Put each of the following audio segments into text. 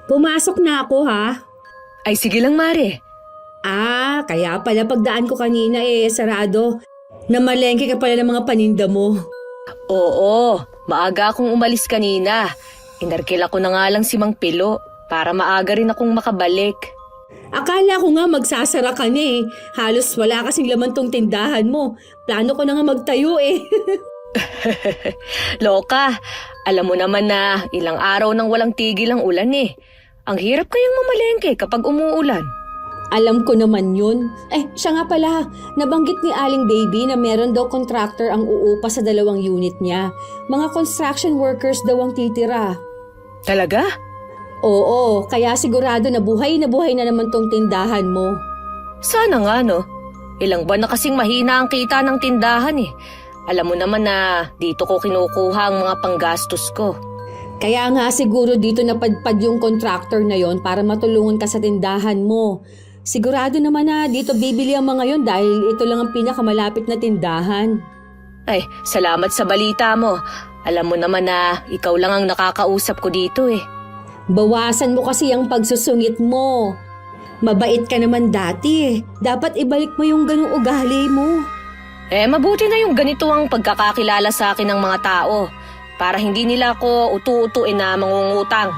Pumasok na ako ha. Ay sige lang, Mare. Kaya pala pagdaan ko kanina sarado. Namalengke ka pala ng mga paninda mo. Oo, maaga akong umalis kanina. Inarkil ako na nga lang si Mang Pilo para maaga rin akong makabalik. Akala ko nga magsasara ka na Halos wala kasing laman tong tindahan mo. Plano ko na nga magtayo Loka, alam mo naman na ilang araw nang walang tigil ang ulan Ang hirap kayang mamalengke kapag umuulan. Alam ko naman yun. Siya nga pala, nabanggit ni Aling Baby na meron daw contractor ang uupa sa 2 unit niya. Mga construction workers daw ang titira. Talaga? Oo, kaya sigurado na buhay na naman tong tindahan mo. Sana nga no. Ilang buwan na kasing mahina ang kita ng tindahan Alam mo naman na dito ko kinukuha ang mga panggastos ko. Kaya nga siguro dito napadpad yung contractor na yon para matulungan ka sa tindahan mo. Sigurado naman na dito bibili ang mga yon dahil ito lang ang pinakamalapit na tindahan. Ay, salamat sa balita mo. Alam mo naman na ikaw lang ang nakakausap ko dito Bawasan mo kasi ang pagsusungit mo. Mabait ka naman dati Dapat ibalik mo yung ganung ugali mo. Mabuti na yung ganito ang pagkakakilala sa akin ng mga tao para hindi nila ako utu-utuin na mangungutang.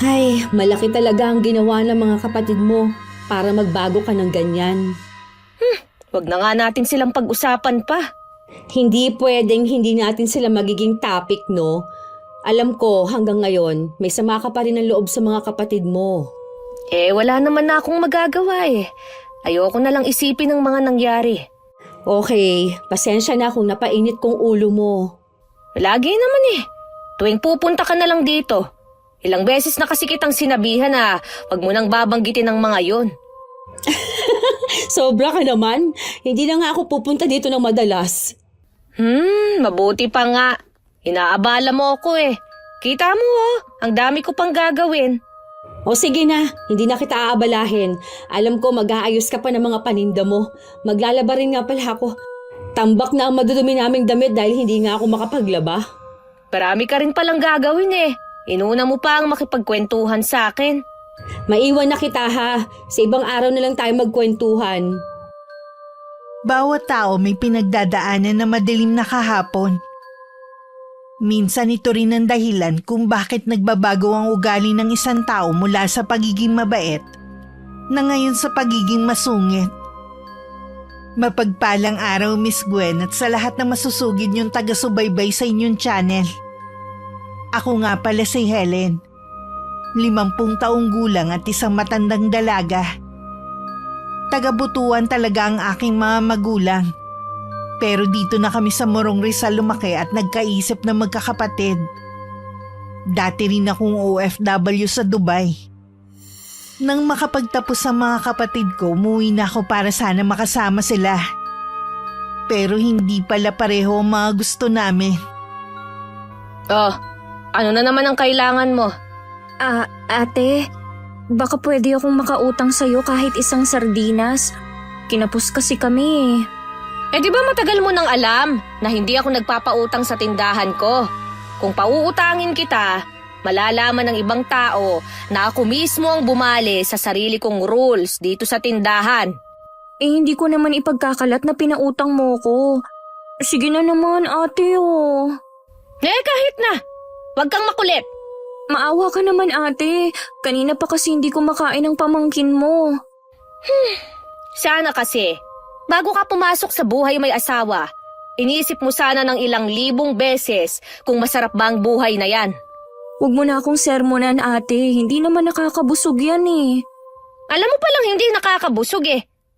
Ay, malaki talaga ang ginawa ng mga kapatid mo para magbago ka ng ganyan. Wag na nga natin silang pag-usapan pa. Hindi pwedeng hindi natin sila magiging topic, no? Alam ko hanggang ngayon, may sama ka pa rin ng loob sa mga kapatid mo. Wala naman na akong magagawa Ayoko na lang isipin ang mga nangyari. Okay, pasensya na kung napainit kong ulo mo. Lagi naman Tuwing pupunta ka na lang dito. Ilang beses na kasi kitang sinabihan na wag mo nang babanggitin ang mga yon. Sobra ka naman. Hindi na nga ako pupunta dito ng madalas. Mabuti pa nga. Inaabala mo ako Kita mo ang dami ko pang gagawin. O sige na, hindi na kita aabalahin. Alam ko mag-aayos ka pa ng mga paninda mo. Maglalaba rin nga pala ako. Tambak na ang madudumi naming damit dahil hindi nga ako makapaglaba. Marami ka rin palang gagawin Inuna mo pa ang makipagkwentuhan sa akin. Maiwan na kita ha. Sa ibang araw na lang tayo magkwentuhan. Bawat tao may pinagdadaanan na madilim na kahapon. Minsan ito rin ang dahilan kung bakit nagbabago ang ugali ng isang tao mula sa pagiging mabait na ngayon sa pagiging masungit. Mapagpalang araw, Miss Gwen, at sa lahat na masusugid yung taga-subaybay sa inyong channel. Ako nga pala si Helen, 50 taong gulang at isang matandang dalaga. Taga-Butuan talaga ang aking mga magulang. Pero dito na kami sa Morong Rizal lumaki at nagkaisip na magkakapatid. Dati rin akong OFW sa Dubai. Nang makapagtapos ang mga kapatid ko, umuwi na ako para sana makasama sila. Pero hindi pala pareho ang mga gusto namin. Ano na naman ang kailangan mo? Ate, baka pwede akong makautang sa'yo kahit isang sardinas. Kinapos kasi kami Di ba matagal mo nang alam na hindi ako nagpapautang sa tindahan ko? Kung pauutangin kita, malalaman ng ibang tao na ako mismo ang bumali sa sarili kong rules dito sa tindahan. Hindi ko naman ipagkakalat na pinautang mo ko. Sige na naman, ate Kahit na. Huwag kang makulit. Maawa ka naman, ate. Kanina pa kasi hindi ko makain ang pamangkin mo. Sana kasi, bago ka pumasok sa buhay may asawa, iniisip mo sana ng ilang libong beses kung masarap ba ang buhay na yan. Huwag mo na akong sermonan, ate. Hindi naman nakakabusog yan Alam mo palang hindi nakakabusog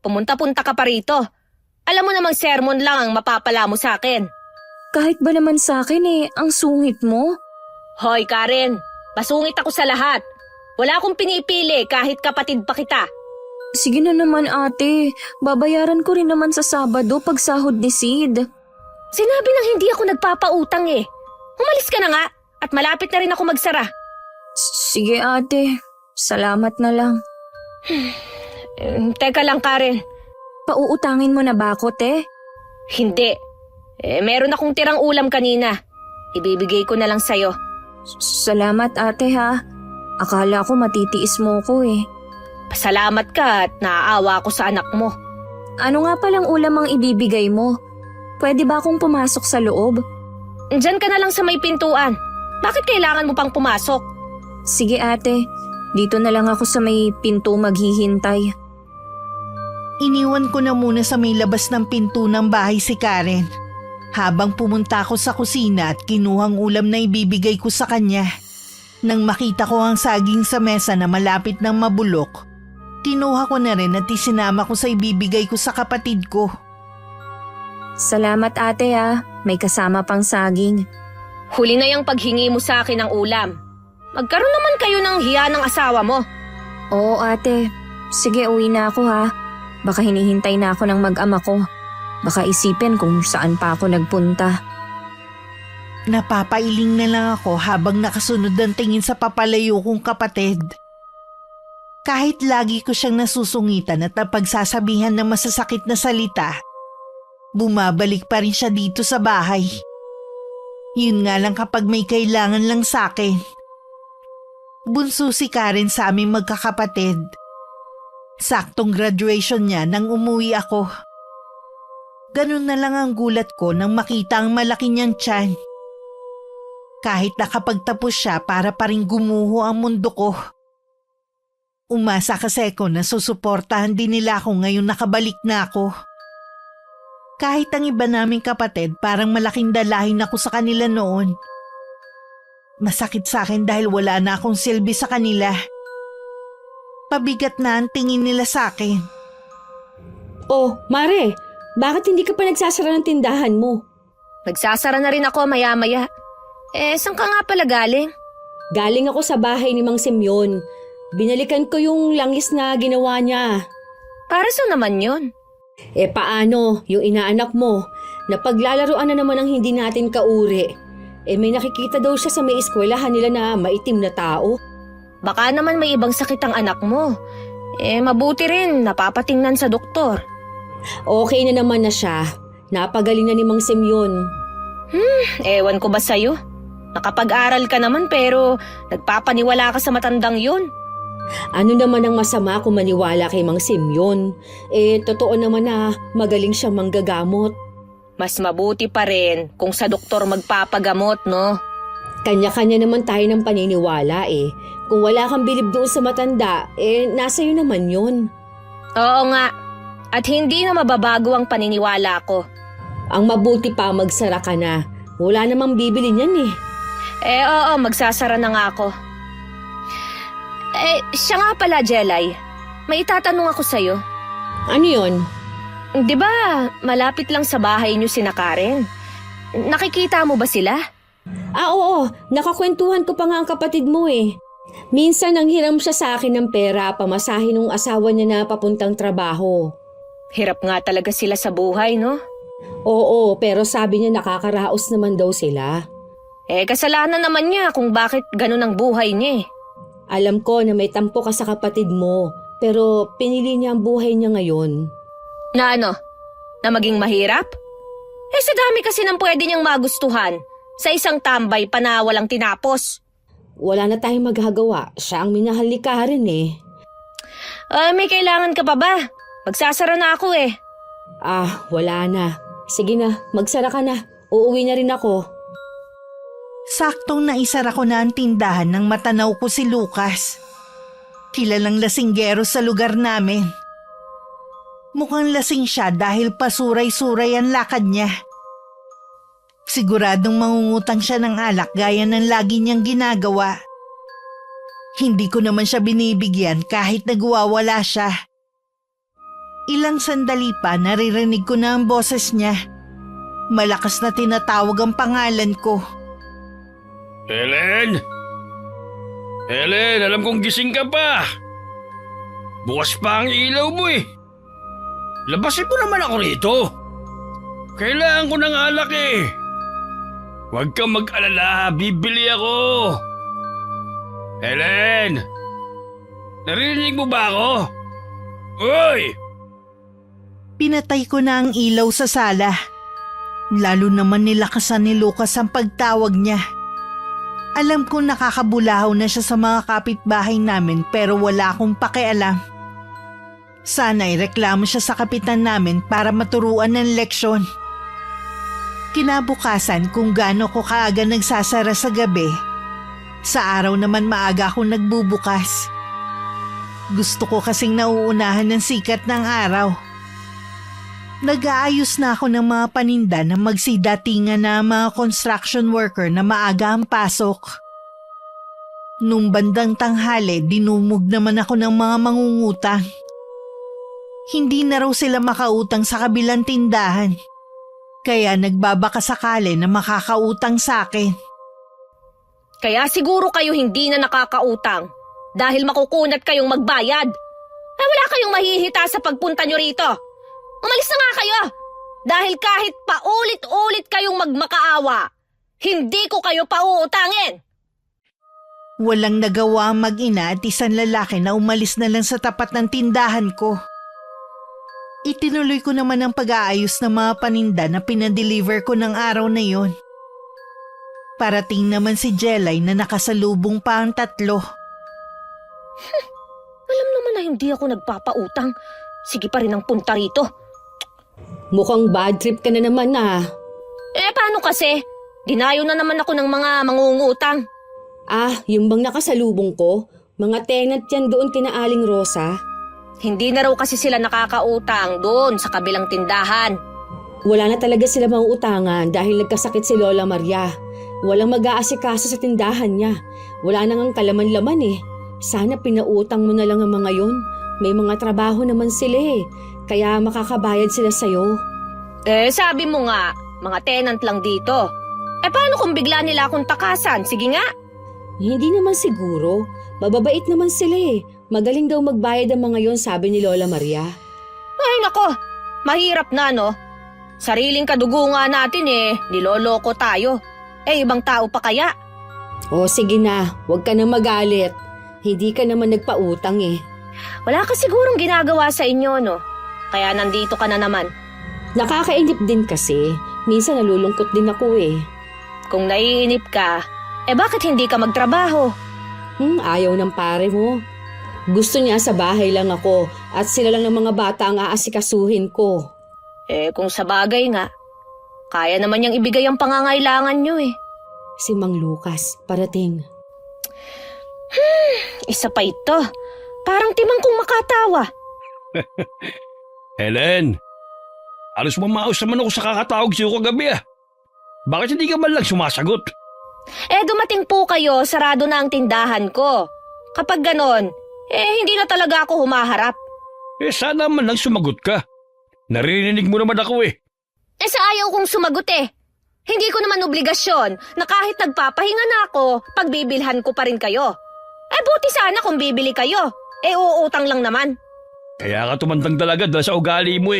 Pumunta-punta ka pa rito. Alam mo namang sermon lang ang mapapala mo sa akin. Kahit ba naman sa akin ang sungit mo? Hoy Karen, masungit ako sa lahat. Wala akong pinipili kahit kapatid pa kita. Sige na naman, ate. Babayaran ko rin naman sa Sabado pag sahod ni Sid. Sinabi nang hindi ako nagpapautang Umalis ka na nga at malapit na rin ako magsara. Sige, ate. Salamat na lang. Teka lang, Karen. Pauutangin mo na ba ako, te? Hindi. Meron akong tirang ulam kanina. Ibibigay ko na lang sa'yo. Salamat, ate, ha. Akala ko matitiis mo ko eh. Pasalamat ka at naaawa ako sa anak mo. Ano nga palang ulam ang ibibigay mo? Pwede ba akong pumasok sa loob? Diyan ka na lang sa may pintuan. Bakit kailangan mo pang pumasok? Sige ate, dito na lang ako sa may pinto maghihintay. Iniwan ko na muna sa may labas ng pinto ng bahay si Karen. Habang pumunta ako sa kusina at kinuhang ulam na ibibigay ko sa kanya. Nang makita ko ang saging sa mesa na malapit ng mabulok, kinuha ko na rin at isinama ko sa ibibigay ko sa kapatid ko. Salamat ate may kasama pang saging. Huli na yung paghingi mo sa akin ng ulam. Magkaroon naman kayo ng hiya ng asawa mo. Oo ate, sige uwi na ako Baka hinihintay na ako ng mag-ama ko. Baka isipin kung saan pa ako nagpunta. Napapailing na lang ako habang nakasunod ang tingin sa papalayo kong kapatid. Kahit lagi ko siyang nasusungitan at napagsasabihan ng masasakit na salita, bumabalik pa rin siya dito sa bahay. Yun nga lang kapag may kailangan lang sa akin. Bunso si Karen sa aming magkakapatid. Saktong graduation niya nang umuwi ako. Ganun na lang ang gulat ko nang makita ang malaki niyang tiyan. Kahit nakapagtapos siya para pa rin gumuho ang mundo ko. Umasa kasi ako na susuportahan din nila ako ngayon nakabalik na ako. Kahit ang iba naming kapatid parang malaking dalahin ako sa kanila noon. Masakit sa akin dahil wala na akong silbi sa kanila. Pabigat na ang tingin nila sa akin. Oh, Mare, bakit hindi ka pa nagsasara ng tindahan mo? Nagsasara na rin ako maya-maya. Saan ka nga pala galing? Galing ako sa bahay ni Mang Semyon. Binalikan ko yung langis na ginawa niya. Para saan naman yun? Paano, yung inaanak mo, na paglalaroan na naman ang hindi natin kauri. May nakikita daw siya sa may eskwelahan nila na maitim na tao. Baka naman may ibang sakit ang anak mo. Mabuti rin, napapatingnan sa doktor. Okay na naman na siya. Napagaling na ni Mang Semyon. Ewan ko ba sa'yo? Nakapag-aral ka naman pero nagpapaniwala ka sa matandang yun. Ano naman ang masama kung maniwala kay Mang Semyon? Totoo naman na magaling siya manggagamot. Mas mabuti pa rin kung sa doktor magpapagamot, no? Kanya-kanya naman tayo ng paniniwala Kung wala kang bilib doon sa matanda, nasa iyo naman yun. Oo nga. At hindi na mababago ang paniniwala ko. Ang mabuti pa magsara ka na. Wala namang bibili niyan Oo, magsasara na nga ako. Siya nga pala, Jelay. May itatanong ako sa'yo. Ano yun? Di ba, malapit lang sa bahay niyo sina Karen? Nakikita mo ba sila? Oo. Nakakwentuhan ko pa nga ang kapatid mo Minsan nang hiram siya sa akin ng pera, pamasahin ng asawa niya na papuntang trabaho. Hirap nga talaga sila sa buhay, no? Oo, pero sabi niya nakakaraos naman daw sila. Kasalanan naman niya kung bakit ganun ang buhay niya Alam ko na may tampo ka sa kapatid mo, pero pinili niya ang buhay niya ngayon. Na ano? Na maging mahirap? Sa dami kasi ng pwede niyang magustuhan. Sa isang tambay pa na walang tinapos. Wala na tayong magagawa. Siya ang minahal ni Karen May kailangan ka pa ba? Magsasara na ako Wala na. Sige na, magsara ka na. Uuwi na rin ako. Saktong naisara ko na ang tindahan nang matanaw ko si Lucas. Kilalang lasinggero sa lugar namin. Mukhang lasing siya dahil pasuray-suray ang lakad niya. Siguradong mangungutang siya ng alak gaya ng lagi niyang ginagawa. Hindi ko naman siya binibigyan kahit nagwawala siya. Ilang sandali pa naririnig ko na ang boses niya. Malakas na tinatawag ang pangalan ko. Helen! Helen, alam kong gising ka pa. Bukas pa ang ilaw mo Labasin mo naman ako rito. Kailangan ko ng alak Huwag kang mag-alala, bibili ako. Helen! Narinig mo ba ako? Uy! Pinatay ko na ang ilaw sa sala. Lalo naman nilakasan ni Lucas ang pagtawag niya. Alam ko nakakabulahaw na siya sa mga kapitbahay namin pero wala akong pakialam. Sana'y reklamo siya sa kapitan namin para maturuan ng leksyon. Kinabukasan kung gaano ko kaaga nagsasara sa gabi, sa araw naman maaga akong nagbubukas. Gusto ko kasing nauunahan ng sikat ng araw. Nag-aayos na ako ng mga paninda na magsidatingan na mga construction worker na maaga ang pasok. Nung bandang tanghali, dinumog naman ako ng mga mangungutang. Hindi na raw sila makautang sa kabilang tindahan. Kaya nagbabaka sakali na makakautang sa akin. Kaya siguro kayo hindi na nakakautang dahil makukunat kayong magbayad. Ay wala kayong mahihita sa pagpunta nyo rito. Umalis na nga kayo dahil kahit paulit-ulit kayong magmakaawa, hindi ko kayo pauutangin. Walang nagawa ang mag-ina at isang lalaki na umalis na lang sa tapat ng tindahan ko. Itinuloy ko naman ang pag-aayos ng mga paninda na pinadeliver ko ng araw na yon. Parating naman si Jelay na nakasalubong pa ang tatlo. Alam naman na hindi ako nagpapautang. Sige pa rin ang punta rito. Mukhang bad trip ka na naman Paano kasi? Dinayo na naman ako ng mga mangungutang. Yung bang nakasalubong ko? Mga tenant yan doon kina Aling Rosa. Hindi na raw kasi sila nakakautang doon sa kabilang tindahan. Wala na talaga sila mauutangan dahil nagkasakit si Lola Maria. Walang mag-aasikaso sa tindahan niya. Wala na ngang kalaman-laman Sana pinautang mo na lang ang mga yon. May mga trabaho naman sila kaya makakabayad sila sa'yo. Sabi mo nga, mga tenant lang dito. Paano kung bigla nila akong takasan? Sige nga. Hindi naman siguro. Mababait naman sila Magaling daw magbayad ang mga yon, sabi ni Lola Maria. Ay nako, mahirap na no. Sariling kadugo nga natin niloloko tayo. Ibang tao pa kaya? Sige na, huwag ka na magalit. Hindi ka naman nagpautang Wala ka sigurong ginagawa sa inyo no. Kaya nandito ka na naman. Nakakainip din kasi. Minsan nalulungkot din ako Kung naiinip ka, bakit hindi ka magtrabaho? Ayaw ng pare mo. Gusto niya sa bahay lang ako at sila lang ng mga bata ang aasikasuhin ko. Kung sa bagay nga, kaya naman niyang ibigay ang pangangailangan niyo Si Mang Lucas, parating. Isa pa ito. Parang timang kong makatawa. Helen, alos mamaos naman ako sa kakatawag sa'yo kagabi Bakit hindi ka man lang sumasagot? Dumating po kayo, sarado na ang tindahan ko. Kapag ganon, hindi na talaga ako humaharap. Sana man lang sumagot ka. Naririnig mo naman ako Sa ayaw kong sumagot Hindi ko naman obligasyon na kahit nagpapahinga na ako, pagbibilhan ko pa rin kayo. Buti sana kung bibili kayo. Uutang lang naman. Kaya ka tumandang talaga dahil sa ugali mo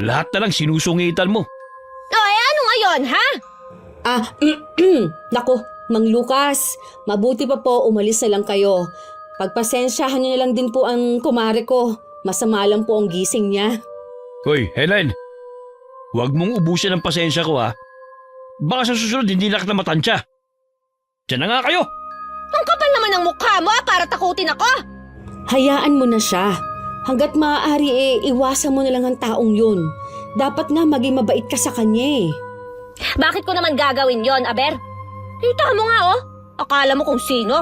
Lahat na lang sinusungitan mo. Ano ngayon, ha? Nako, Mang Lucas, mabuti pa po umalis na lang kayo. Pagpasensyahan niyo na lang din po ang kumare ko. Masama lang po ang gising niya. Hoy, Helen, huwag mong ubusin ang pasensya ko Baka sa susunod hindi na kita matansya. Diyan na nga kayo. Ang kapal naman ng mukha mo para takutin ako. Hayaan mo na siya. Hanggat maaari iwasan mo na lang ang taong yun. Dapat nga maging mabait ka sa kanya Bakit ko naman gagawin yon, Aber? Kita mo nga Akala mo kung sino?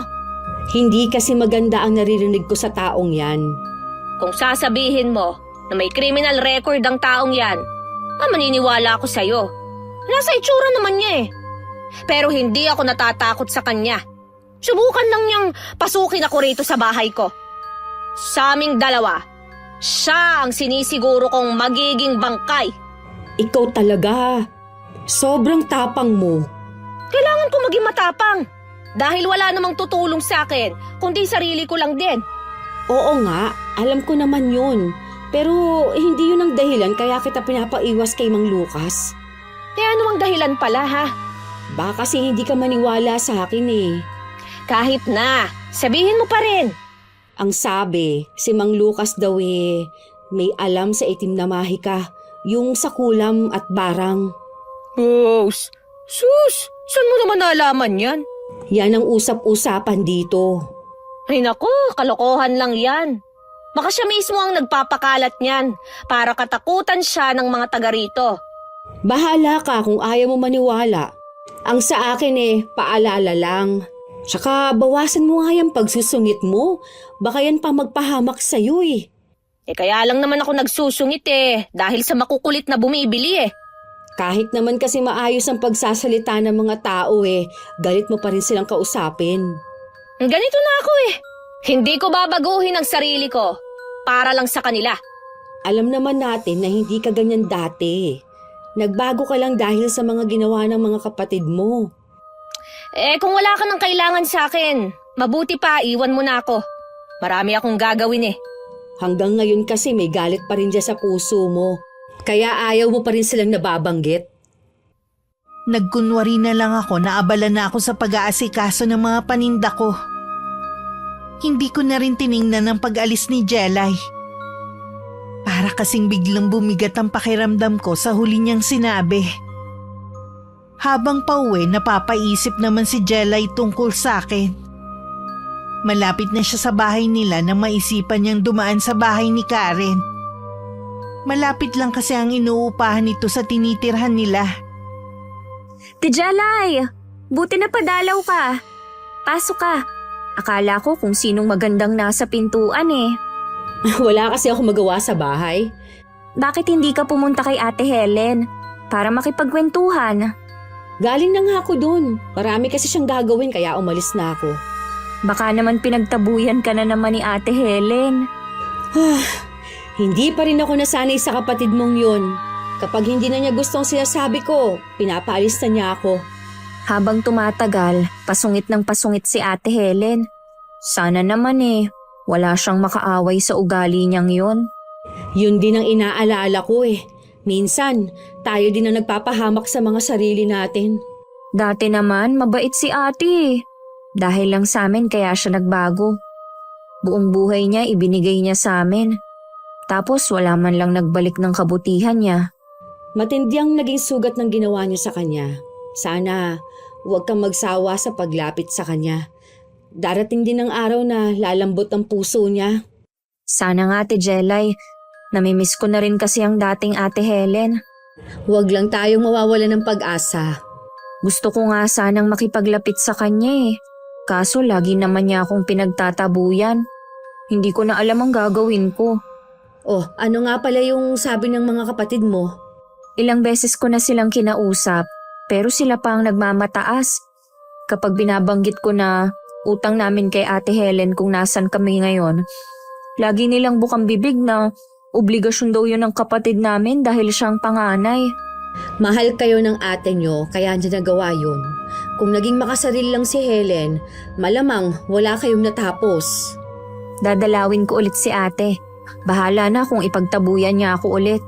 Hindi kasi maganda ang naririnig ko sa taong yan. Kung sasabihin mo na may criminal record ang taong yan, maniniwala ako sa'yo. Nasa itsura naman niya Pero hindi ako natatakot sa kanya. Subukan lang niyang pasukin ako rito sa bahay ko. Sa aming dalawa, siya ang sinisiguro kong magiging bangkay. Ikaw talaga. Sobrang tapang mo. Kailangan ko maging matapang. Dahil wala namang tutulong sa akin, kundi sarili ko lang din. Oo nga, alam ko naman yun. Pero hindi yun ang dahilan kaya kita pinapaiwas kay Mang Lucas. Ano ang dahilan pala, ha? Baka kasi hindi ka maniwala sa akin Kahit na, sabihin mo pa rin. Ang sabi, si Mang Lucas daw may alam sa itim na mahika, yung sa kulam at barang. Sus, saan mo naman nalaman yan? Yan ang usap-usapan dito. Ay naku, kalokohan lang yan. Baka siya mismo ang nagpapakalat niyan para katakutan siya ng mga taga rito. Bahala ka kung ayaw mo maniwala. Ang sa akin paalala lang. Tsaka bawasan mo nga yung pagsusungit mo. Baka yan pa magpahamak sa'yo Kaya lang naman ako nagsusungit dahil sa makukulit na bumibili Kahit naman kasi maayos ang pagsasalita ng mga tao galit mo pa rin silang kausapin. Ganito na ako Hindi ko babaguhin ang sarili ko para lang sa kanila. Alam naman natin na hindi ka ganyan dati. Nagbago ka lang dahil sa mga ginawa ng mga kapatid mo. Kung wala ka ng kailangan sa akin, mabuti pa iwan mo na ako. Marami akong gagawin Hanggang ngayon kasi may galit pa rin dyan sa puso mo. Kaya ayaw mo pa rin silang nababanggit. Nagkunwari na lang ako na abala na ako sa pag-aasikaso ng mga paninda ko. Hindi ko na rin tiningnan ang pag-alis ni Jelay. Para kasing biglang bumigat ang pakiramdam ko sa huli niyang sinabi. Habang pauwi, napapaisip naman si Jelay tungkol sa akin. Malapit na siya sa bahay nila nang maisipan niyang dumaan sa bahay ni Karen. Malapit lang kasi ang inuupahan nito sa tinitirhan nila. Tijalay, buti na padalaw ka. Pasok ka. Akala ko kung sinong magandang nasa pintuan Wala kasi ako magawa sa bahay. Bakit hindi ka pumunta kay Ate Helen para makipagkwentuhan? Galing na nga ako dun. Marami kasi siyang gagawin kaya umalis na ako. Baka naman pinagtabuyan ka na naman ni Ate Helen. Hindi pa rin ako nasanay sa kapatid mong yun. Kapag hindi na niya gustong sinasabi ko, pinapaalis na niya ako. Habang tumatagal, pasungit ng pasungit si Ate Helen. Sana naman wala siyang makaaway sa ugali niyang yun. Yun din ang inaalala ko Minsan, tayo din ang nagpapahamak sa mga sarili natin. Dati naman, mabait si ate. Dahil lang sa amin kaya siya nagbago. Buong buhay niya ibinigay niya sa amin. Tapos wala man lang nagbalik ng kabutihan niya. Matindi ang naging sugat ng ginawa niya sa kanya. Sana huwag kang magsawa sa paglapit sa kanya. Darating din ang araw na lalambot ang puso niya. Sana nga Ate Jelay, namimiss ko na rin kasi ang dating Ate Helen. Huwag lang tayong mawawala ng pag-asa. Gusto ko nga sanang makipaglapit sa kanya Kaso lagi naman niya akong pinagtatabuyan. Hindi ko na alam ang gagawin ko. Oh, ano nga pala yung sabi ng mga kapatid mo? Ilang beses ko na silang kinausap, pero sila pa ang nagmamataas. Kapag binabanggit ko na utang namin kay Ate Helen kung nasan kami ngayon, lagi nilang bukang bibig na obligasyon daw yun ng kapatid namin dahil siyang panganay. Mahal kayo ng ate nyo, kaya niya nagawa yun. Kung naging makasarili lang si Helen, malamang wala kayong natapos. Dadalawin ko ulit si ate. Bahala na kung ipagtabuyan niya ako ulit.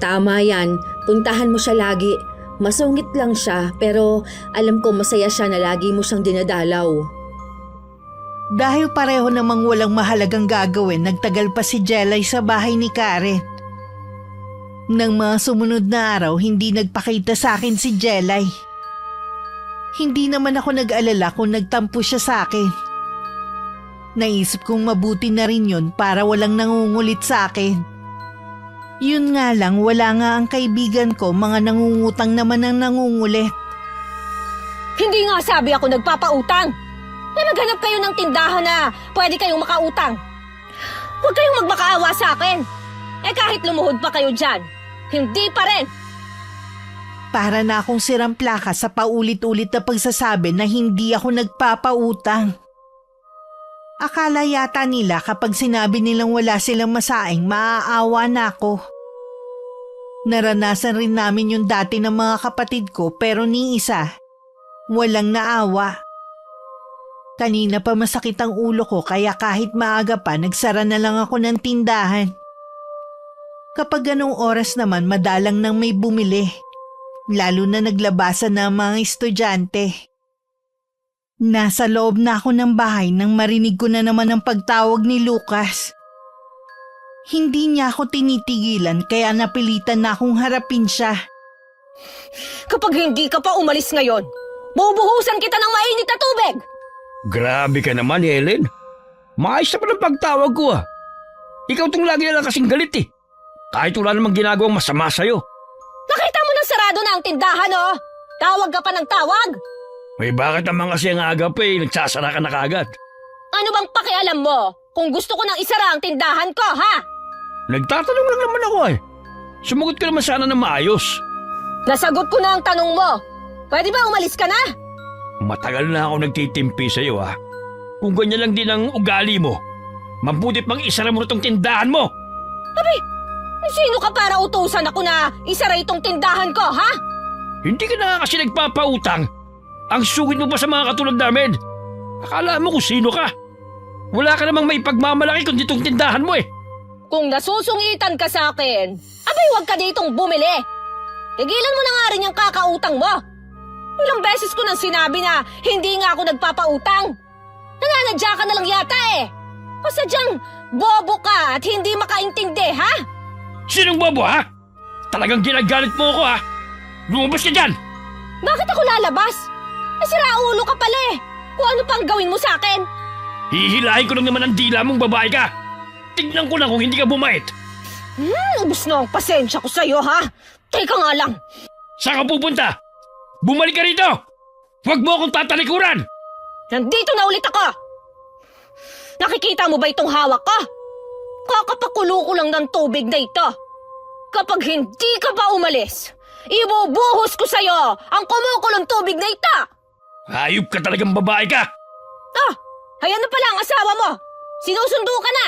Tama yan, puntahan mo siya lagi. Masungit lang siya, pero alam ko masaya siya na lagi mo siyang dinadalaw. Dahil pareho namang walang mahalagang gagawin, nagtagal pa si Jelay sa bahay ni Karen. Nang mga sumunod na araw, hindi nagpakita sa akin si Jelay. Hindi naman ako nag-alala kung nagtampo siya sa akin. Naisip kong mabuti na rin yun para walang nangungulit sa akin. Yun nga lang, wala nga ang kaibigan ko, mga nangungutang naman ang nangungulit. Hindi nga sabi ako nagpapautang. Maghanap kayo ng tindahan na pwede kayong makautang. Huwag kayong magmakaawa sa akin. Kahit lumuhod pa kayo dyan, hindi pa rin. Para na akong sirang plaka sa paulit-ulit na pagsasabi na hindi ako nagpapautang. Akala yata nila kapag sinabi nilang wala silang masaing, maaawa na ako. Naranasan rin namin yung dati ng mga kapatid ko pero ni isa, walang naawa. Kanina pa masakit ang ulo ko kaya kahit maaga pa nagsara na lang ako ng tindahan. Kapag ganong oras naman madalang nang may bumili, lalo na naglabasan na mga estudyante. Nasa loob na ako ng bahay nang marinig ko na naman ang pagtawag ni Lucas. Hindi niya ako tinitigilan kaya napilitan na akong harapin siya. Kapag hindi ka pa umalis ngayon, Bubuhusan kita ng mainit na tubig! Grabe ka naman, Helen. Maayos na pa ng pagtawag ko ah. Ikaw tong lagi na lang kasing galit eh. Kahit wala namang ginagawang masama sa'yo. Nakita mo na sarado na ang tindahan, oh! Tawag ka pa ng tawag! May bakit naman kasi ang aga pa eh, nagsasara ka na kagad. Ano bang pakialam mo kung gusto ko nang isara ang tindahan ko, ha? Nagtatanong lang naman ako eh. Sumagot ka naman sana ng maayos. Nasagot ko na ang tanong mo. Pwede ba umalis ka na? Matagal na ako nagtitimpi sa'yo ah. Kung ganyan lang din ang ugali mo, mabuti pang isara mo na tong tindahan mo. Sino ka para utusan ako na isara itong tindahan ko, ha? Hindi ka na kasi nagpapautang. Ang sugid mo pa sa mga katulad namin. Akala mo kung sino ka. Wala ka namang may pagmamalaki kundi itong tindahan mo eh. Kung nasusungitan ka sa akin, abay huwag ka ditong bumili. Tigilan mo na nga rin yung kakautang mo. Ilang beses ko nang sinabi na hindi nga ako nagpapautang. Nananadya ka na lang yata eh. O sadyang bobo ka at hindi makaintindi, ha? Sinong bobo ha? Talagang ginagalit mo ako ha? Lumabas ka dyan! Bakit ako lalabas? Siraulo ka pala eh. Kung ano pang gawin mo sa akin? Hihilahin ko lang naman ang dila mong babae ka. Tignan ko lang kung hindi ka bumait. Ubus na ang pasensya ko sa'yo, ha? Teka nga lang. Saan ka pupunta? Bumalik ka rito! Huwag mo akong tatalikuran! Nandito na ulit ako! Nakikita mo ba itong hawak ko? Kakapakulo ko lang ng tubig na ito. Kapag hindi ka pa umalis, ibubuhos ko sa'yo ang kumukulong tubig na ito! Hayop ka talagang babae ka! Ah! Ayan na pala ang asawa mo! Sinusundo ka na!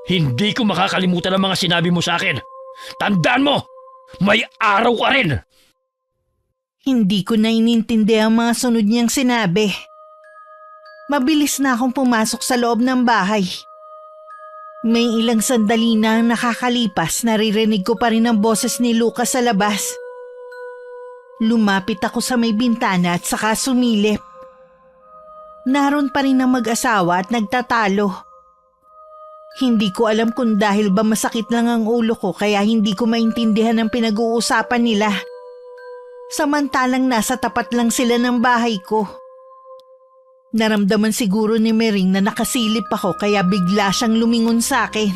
Hindi ko makakalimutan ang mga sinabi mo sa akin. Tandaan mo, may araw ka rin! Hindi ko na inintindi ang mga sunod niyang sinabi. Mabilis na akong pumasok sa loob ng bahay. May ilang sandali na ang nakakalipas, naririnig ko pa rin ang boses ni Lucas sa labas. Lumapit ako sa may bintana at saka sumilip. Naroon pa rin ang mag-asawa at nagtatalo. Hindi ko alam kung dahil ba masakit lang ang ulo ko kaya hindi ko maintindihan ang pinag-uusapan nila. Samantalang nasa tapat lang sila ng bahay ko. Naramdaman siguro ni Mering na nakasilip ako kaya bigla siyang lumingon sa akin.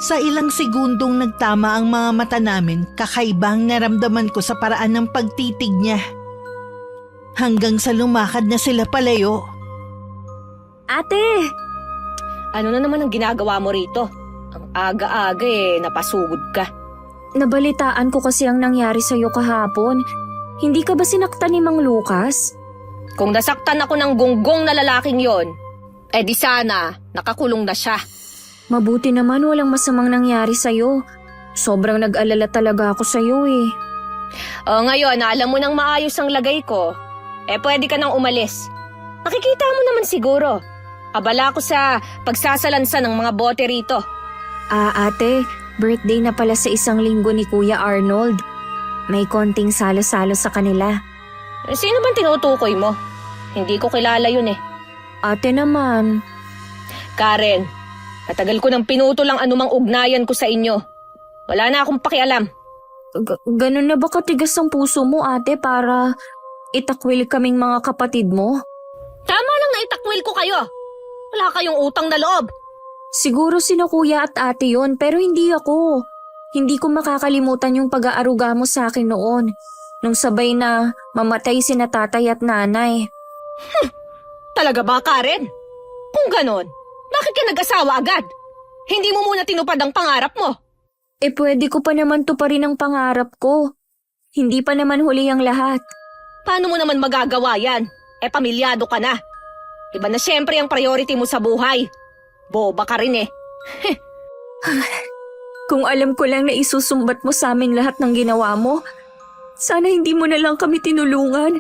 Sa ilang segundong nagtama ang mga mata namin, kakaibang naramdaman ko sa paraan ng pagtitig niya. Hanggang sa lumakad na sila palayo. Ate! Ano na naman ang ginagawa mo rito? Ang aga-aga eh, napasugod ka. Nabalitaan ko kasi ang nangyari sa'yo kahapon. Hindi ka ba sinaktan ni Mang Lucas? Kung nasaktan ako ng gonggong na lalaking yon, eh di sana nakakulong na siya. Mabuti naman walang masamang nangyari sa'yo. Sobrang nag-alala talaga ako sa'yo eh. O ngayon, alam mo nang maayos ang lagay ko, eh pwede ka nang umalis. Nakikita mo naman siguro. Abala ko sa pagsasalansa ng mga bote rito. Ate, birthday na pala sa 1 linggo ni Kuya Arnold. May konting salo-salo sa kanila. Sino bang tinutukoy mo? Hindi ko kilala yun eh. Ate naman. Karen, matagal ko nang pinutol ang anumang ugnayan ko sa inyo. Wala na akong pakialam. Ganun na ba katigas ang puso mo, ate, para itakwil kaming mga kapatid mo? Tama lang na itakwil ko kayo. Wala kayong utang na loob. Siguro sino kuya at ate yon, pero hindi ako. Hindi ko makakalimutan yung pag-aaruga mo sa akin noon. Nung sabay na mamatay sina tatay at nanay. Talaga ba, Karen? Kung ganon, bakit ka nag-asawa agad? Hindi mo muna tinupad ang pangarap mo. Eh pwede ko pa naman tuparin ang pangarap ko. Hindi pa naman huli ang lahat. Paano mo naman magagawa yan? Eh pamilyado ka na. Iba na syempre ang priority mo sa buhay. Boba ka rin eh. Kung alam ko lang na isusumbat mo sa amin lahat ng ginawa mo, sana hindi mo na lang kami tinulungan.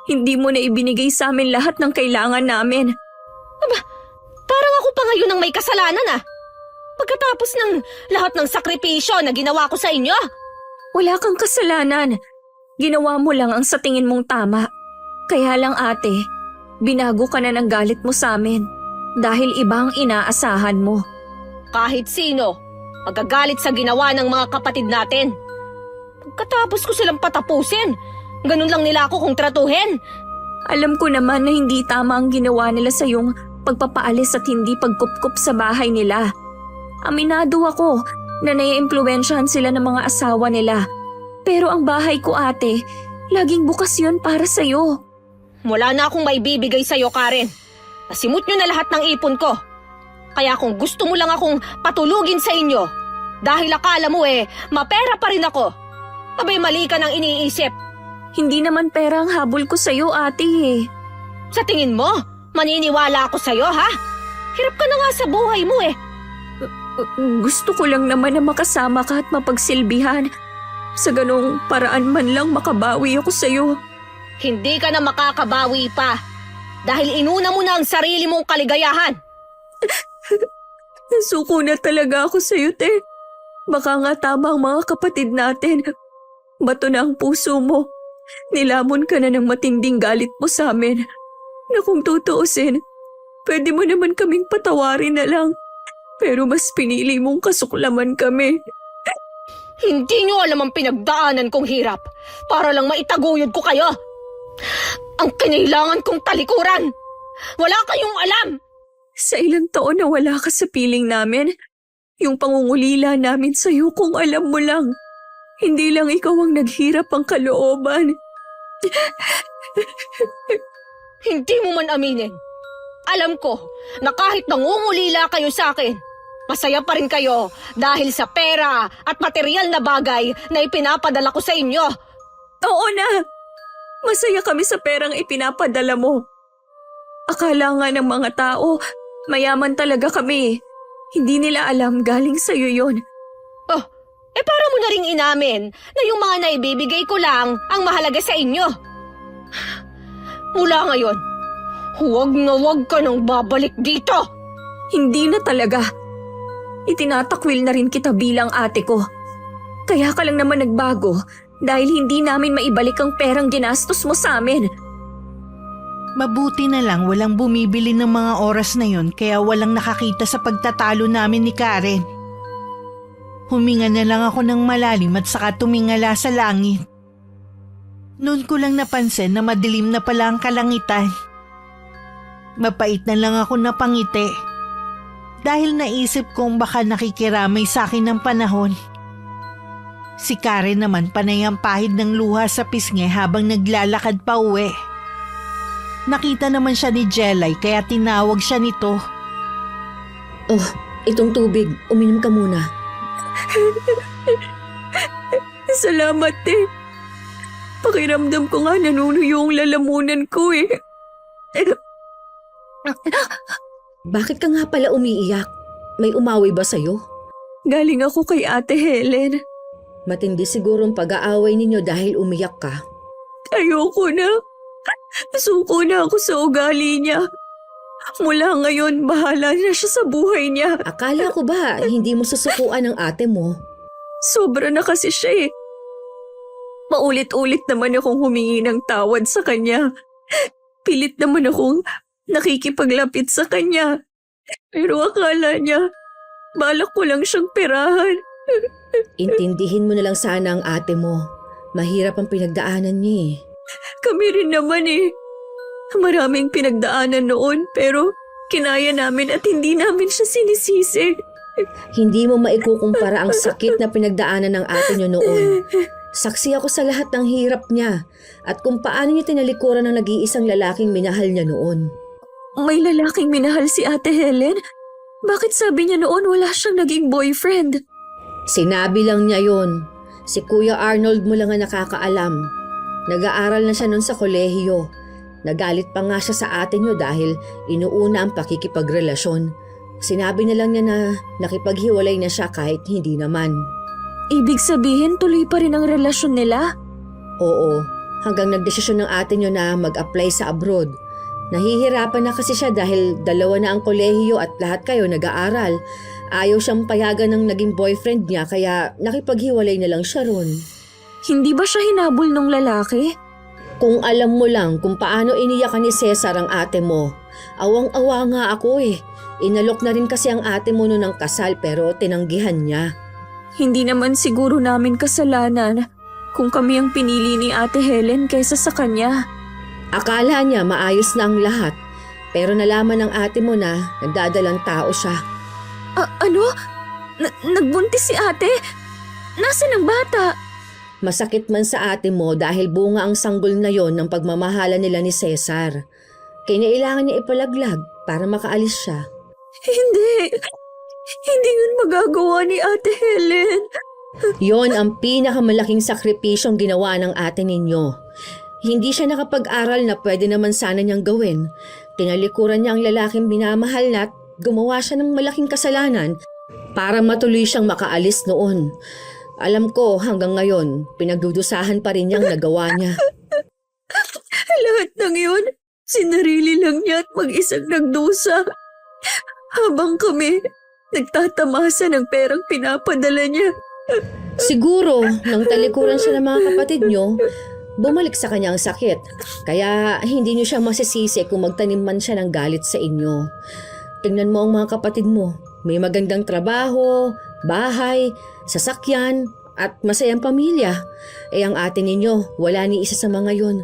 Hindi mo na ibinigay sa amin lahat ng kailangan namin. Aba, parang ako pa ngayon ang may kasalanan ah. Pagkatapos ng lahat ng sakripisyo na ginawa ko sa inyo. Wala kang kasalanan. Ginawa mo lang ang sa tingin mong tama. Kaya lang ate, binago ka na ng galit mo sa amin dahil iba ang inaasahan mo. Kahit sino, magagalit sa ginawa ng mga kapatid natin. Pagkatapos ko silang patapusin, Ganun lang nila ako kung tratuhin. Alam ko naman na hindi tama ang ginawa nila sa yung pagpapaalis at hindi pagkupkup sa bahay nila. Aminado ako na naiimpluwensyahan sila ng mga asawa nila. Pero ang bahay ko, ate, laging bukas yun para sa'yo. Wala na akong maibibigay sa'yo, Karen. Nasimut nyo na lahat ng ipon ko. Kaya kung gusto mo lang akong patulugin sa inyo, dahil akala mo mapera pa rin ako, abay mali ka nang iniisip. Hindi naman pera ang habol ko sa'yo, ate eh. Sa tingin mo, maniniwala ako sa'yo, ha? Hirap ka na nga sa buhay mo Gusto ko lang naman na makasama ka at mapagsilbihan. Sa ganong paraan man lang makabawi ako sa'yo. Hindi ka na makakabawi pa. Dahil inuna mo na ang sarili mong kaligayahan. Nasuko na talaga ako sa'yo, te. Baka nga tama ang mga kapatid natin. Bato na ang puso mo. Nilamon ka na ng matinding galit mo sa amin. Na kung tutuusin, pwede mo naman kaming patawarin na lang. Pero mas pinili mong kasuklaman kami. Hindi nyo alam ang pinagdaanan kong hirap para lang maitaguyod ko kayo. Ang kinailangan kong talikuran. Wala kayong alam. Sa ilang taon na wala ka sa piling namin, yung pangungulila namin sa'yo kung alam mo lang. Hindi lang ikaw ang naghirap ang kalooban. Hindi mo man aminin. Alam ko na kahit nangungulila kayo sa akin, masaya pa rin kayo dahil sa pera at material na bagay na ipinapadala ko sa inyo. Oo na! Masaya kami sa perang ipinapadala mo. Akala nga ng mga tao, mayaman talaga kami. Hindi nila alam galing sa'yo yon. Para mo na ring inamin na yung mga naibibigay ko lang ang mahalaga sa inyo. Mula ngayon, huwag na huwag ka nang babalik dito. Hindi na talaga. Itinatakwil na rin kita bilang ate ko. Kaya ka lang naman nagbago dahil hindi namin maibalik ang perang ginastos mo sa amin. Mabuti na lang walang bumibili ng mga oras na yun kaya walang nakakita sa pagtatalo namin ni Karen. Huminga na lang ako ng malalim at saka tumingala sa langit. Noon ko lang napansin na madilim na pala ang kalangitan. Mapait na lang ako napangiti. Dahil naisip kong baka nakikiramay sa akin ng panahon. Si Karen naman panay ang pahid ng luha sa pisngi habang naglalakad pa uwi. Nakita naman siya ni Jelay kaya tinawag siya nito. Oh, itong tubig. Uminom ka muna. Salamat eh. Pakiramdam ko nga nanunuyo ang lalamunan ko eh. Bakit ka nga pala umiiyak? May umawi ba sa'yo? Galing ako kay Ate Helen. Matindi siguro ang pag-aaway ninyo dahil umiyak ka. Ayoko na. Suko na ako sa ugali niya. Mula ngayon, bahala na siya sa buhay niya. Akala ko ba hindi mo susukuan ang ate mo? Sobra na kasi siya eh. Paulit-ulit naman akong humingi ng tawad sa kanya. Pilit naman akong nakikipaglapit sa kanya. Pero akala niya, balak ko lang siyang perahan. Intindihin mo na lang sana ang ate mo. Mahirap ang pinagdaanan niya eh. Kami rin naman eh. Maraming pinagdaanan noon pero kinaya namin at hindi namin siya sinisisi. Hindi mo maikukumpara ang sakit na pinagdaanan ng ate niyo noon. Saksi ako sa lahat ng hirap niya at kung paano niya tinalikuran ng nag-iisang lalaking minahal niya noon. May lalaking minahal si Ate Helen? Bakit sabi niya noon wala siyang naging boyfriend? Sinabi lang niya yon. Si Kuya Arnold mo lang ang nakakaalam. Nag-aaral na siya noon sa kolehiyo. Nagalit pa nga siya sa ate niyo dahil inuuna ang pakikipagrelasyon. Sinabi na lang niya na nakipaghiwalay na siya kahit hindi naman. Ibig sabihin tuloy pa rin ang relasyon nila? Oo, hanggang nagdesisyon ng ate niyo na mag-apply sa abroad. Nahihirapan na kasi siya dahil dalawa na ang kolehiyo at lahat kayo nag-aaral. Ayaw siyang payagan ng naging boyfriend niya kaya nakipaghiwalay na lang siya ron. Hindi ba siya hinabol ng lalaki? Kung alam mo lang kung paano iniyakan ni Cesar ang ate mo. Awang-awa nga ako eh. Inalok na rin kasi ang ate mo noon ng kasal pero tinanggihan niya. Hindi naman siguro namin kasalanan kung kami ang pinili ni Ate Helen kaysa sa kanya. Akala niya maayos na ang lahat, pero nalaman ng ate mo na nagdadalang tao siya. Ano? Nagbuntis si ate? Nasaan ang bata? Masakit man sa ate mo dahil bunga ang sanggol na yon ng pagmamahala nila ni Cesar. Kinailangan niya ipalaglag para makaalis siya. Hindi. Hindi yun magagawa ni Ate Helen. Yon ang pinakamalaking sakripisyong ginawa ng ate ninyo. Hindi siya nakapag-aral na pwede naman sana niyang gawin. Tinalikuran niya ang lalaking minamahal na at gumawa siya ng malaking kasalanan para matuloy siyang makaalis noon. Alam ko hanggang ngayon, pinagdudusahan pa rin niyang nagawa niya. Lahat ng yun, sinarili lang niya at mag-isang nagdusa. Habang kami, nagtatamasa ng perang pinapadala niya. Siguro, nang talikuran siya ng mga kapatid niyo, bumalik sa kanya ang sakit. Kaya hindi niyo siya masisisi kung magtanim man siya ng galit sa inyo. Tingnan mo ang mga kapatid mo. May magandang trabaho, bahay, sasakyan, at masayang pamilya. Ang ate ninyo, wala ni isa sa mga yun.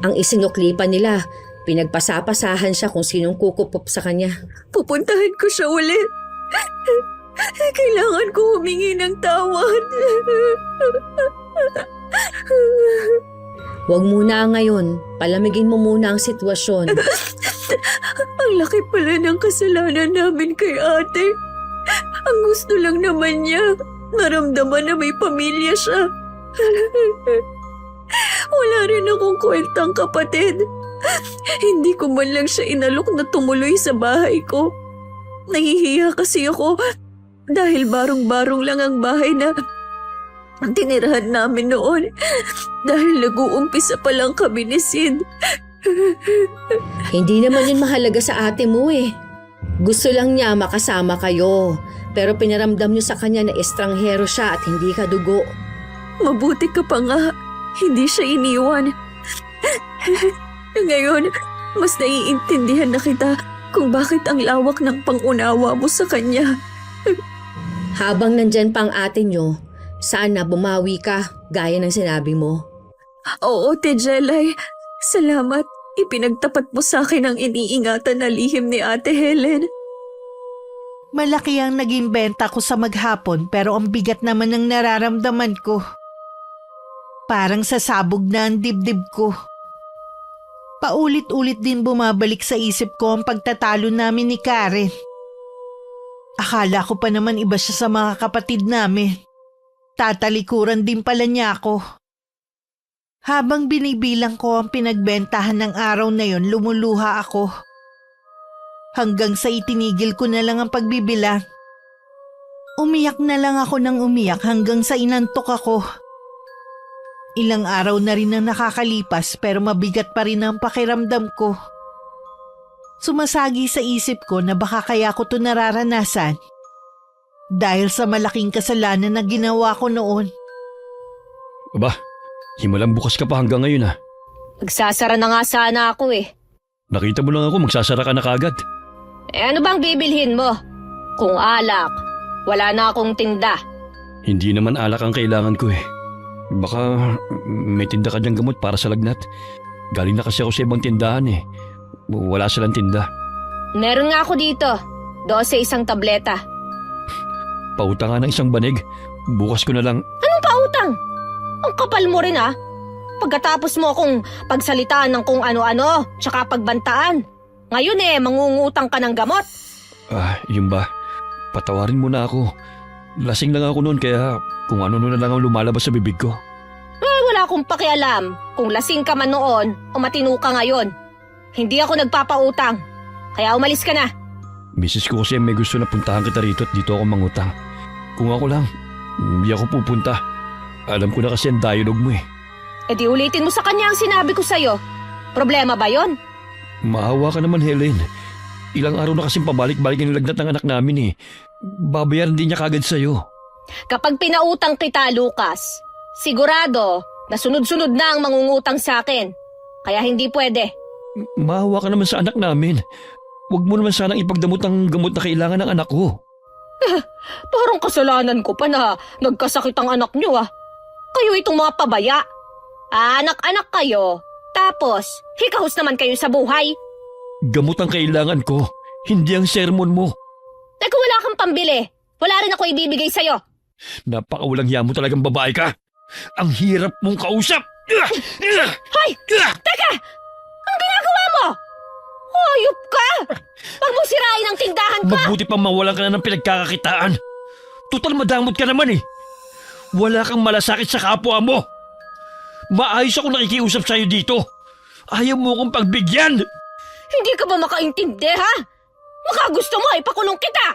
Ang isinuklipan nila, pinagpasapasahan siya kung sinong kukupop sa kanya. Pupuntahan ko siya ulit. Kailangan ko humingi ng tawad. Huwag muna ngayon, palamigin mo muna ang sitwasyon. Ang laki pala ng kasalanan namin kay ate. Ang gusto lang naman niya, naramdaman na may pamilya siya. Wala rin akong kwentang kapatid. Hindi ko man lang siya inalok na tumuloy sa bahay ko. Nahihiya kasi ako dahil barong-barong lang ang bahay na tinirahan namin noon dahil nag-uumpisa pa lang kami ni Sid. Hindi naman yun mahalaga sa ate mo eh. Gusto lang niya makasama kayo. Pero pinaramdam niyo sa kanya na estranghero siya at hindi ka dugo. Mabuti ka pa nga, hindi siya iniwan. Ngayon, mas naiintindihan na kita kung bakit ang lawak ng pangunawa mo sa kanya. Habang nandyan pa ang ate niyo, sana bumawi ka gaya ng sinabi mo. Oo, Tejelay. Salamat. Ipinagtapat mo sa akin ang iniingatan na lihim ni Ate Helen. Malaki ang naging benta ko sa maghapon pero ang bigat naman ng nararamdaman ko. Parang sasabog na ang dibdib ko. Paulit-ulit din bumabalik sa isip ko ang pagtatalo namin ni Karen. Akala ko pa naman iba siya sa mga kapatid namin. Tatalikuran din pala niya ako. Habang binibilang ko ang pinagbentahan ng araw na yon, lumuluha ako. Hanggang sa itinigil ko na lang ang pagbibilang. Umiyak na lang ako ng umiyak hanggang sa inantok ako. Ilang araw na rin ang nakakalipas pero mabigat pa rin ang pakiramdam ko. Sumasagi sa isip ko na baka kaya ko ito nararanasan dahil sa malaking kasalanan na ginawa ko noon. Aba, himalang bukas ka pa hanggang ngayon ha. Magsasara na nga sana ako eh. Nakita mo lang ako, magsasara ka na kagad. Ano bang bibilhin mo? Kung alak, wala na akong tinda. Hindi naman alak ang kailangan ko eh. Baka may tinda ka diyang gamot para sa lagnat. Galing na kasi ako sa ibang tindahan eh. Wala silang tinda. Meron nga ako dito. 12 isang tableta. Pautang nga ng isang banig. Bukas ko na lang. Anong pautang? Ang kapal mo rin ah. Pagkatapos mo akong pagsalitaan ng kung ano-ano, tsaka pagbantaan. Ngayon mangungutang ka ng gamot. Yun ba? Patawarin mo na ako. Lasing lang ako noon kaya kung ano na lang ang lumalabas sa bibig ko. Wala akong pakialam kung lasing ka man noon o matino ka ngayon. Hindi ako nagpapautang. Kaya umalis ka na. Misis ko kasi may gusto na puntahan kita rito at dito ako mangutang. Kung ako lang, hindi ako pupunta. Alam ko na kasi ang dialogue mo eh. E di ulitin mo sa kanya ang sinabi ko sa'yo. Problema ba yon? Maawa ka naman, Helen. Ilang araw na kasing pabalik-balik ang lagnat ng anak namin eh. Babayaran din niya kagad sa'yo. Kapag pinautang kita, Lucas, sigurado na sunod-sunod na ang mangungutang sa akin. Kaya hindi pwede. Maawa ka naman sa anak namin. Huwag mo naman sanang ipagdamot ang gamot na kailangan ng anak ko. Parang kasalanan ko pa na nagkasakit ang anak niyo ah. Kayo itong mga pabaya. Anak-anak kayo. Tapos, hikahos naman kayo sa buhay. Gamot ang kailangan ko, hindi ang sermon mo. Eh kung wala kang pambili, wala rin ako ibibigay sa'yo. Napakawalang hiya mo talagang babae ka. Ang hirap mong kausap. Hoy! Teka! Ang ginagawa mo? Hayop ka! Huwag mong sirain ang tindahan ko! Mabuti pang mawalan ka na ng pinagkakakitaan. Total madamot ka naman eh. Wala kang malasakit sa kapwa mo. Maayos ako nakikiusap sa'yo dito. Ayaw mo kong pagbigyan. Hindi ka ba makaintindi, ha? Baka gusto mo, ipakulong kita!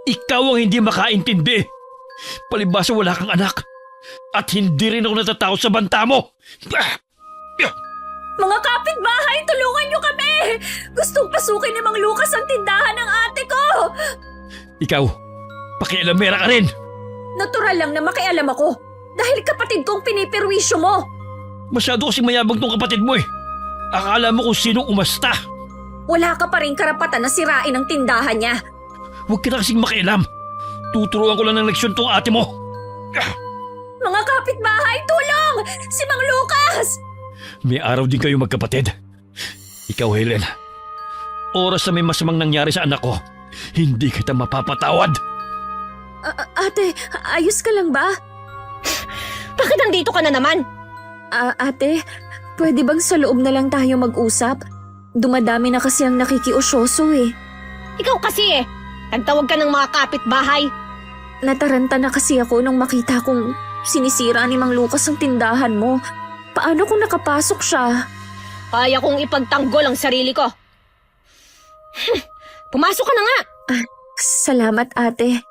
Ikaw ang hindi makaintindi. Palibasa wala kang anak. At hindi rin ako natatakot sa banta mo. Mga kapitbahay, tulungan niyo kami! Gustong pasukin ni Mang Lucas ang tindahan ng ate ko! Ikaw, pakialamera ka rin. Natural lang na makialam ako dahil kapatid kong pinipirwisyo mo. Masyado kasing mayabang tong kapatid mo eh. Akala mo kung sinong umasta. Wala ka pa rin karapatan na sirain ang tindahan niya. Huwag ka na kasing makialam. Tuturuan ko lang ng leksyon tong ate mo. Mga kapitbahay, tulong! Si Mang Lucas! May araw din kayo magkapatid. Ikaw, Helen. Oras na may masamang nangyari sa anak ko, hindi kita mapapatawad. Ate, ayos ka lang ba? Bakit nandito ka na naman? Ate, pwede bang sa loob na lang tayo mag-usap? Dumadami na kasi ang nakikiusyoso eh. Ikaw kasi eh. Nagtawag ka ng mga kapitbahay. Nataranta na kasi ako nung makita kong sinisira ni Mang Lucas ang tindahan mo. Paano kung nakapasok siya? Kaya kong ipagtanggol ang sarili ko. Pumasok ka na nga. Salamat, ate.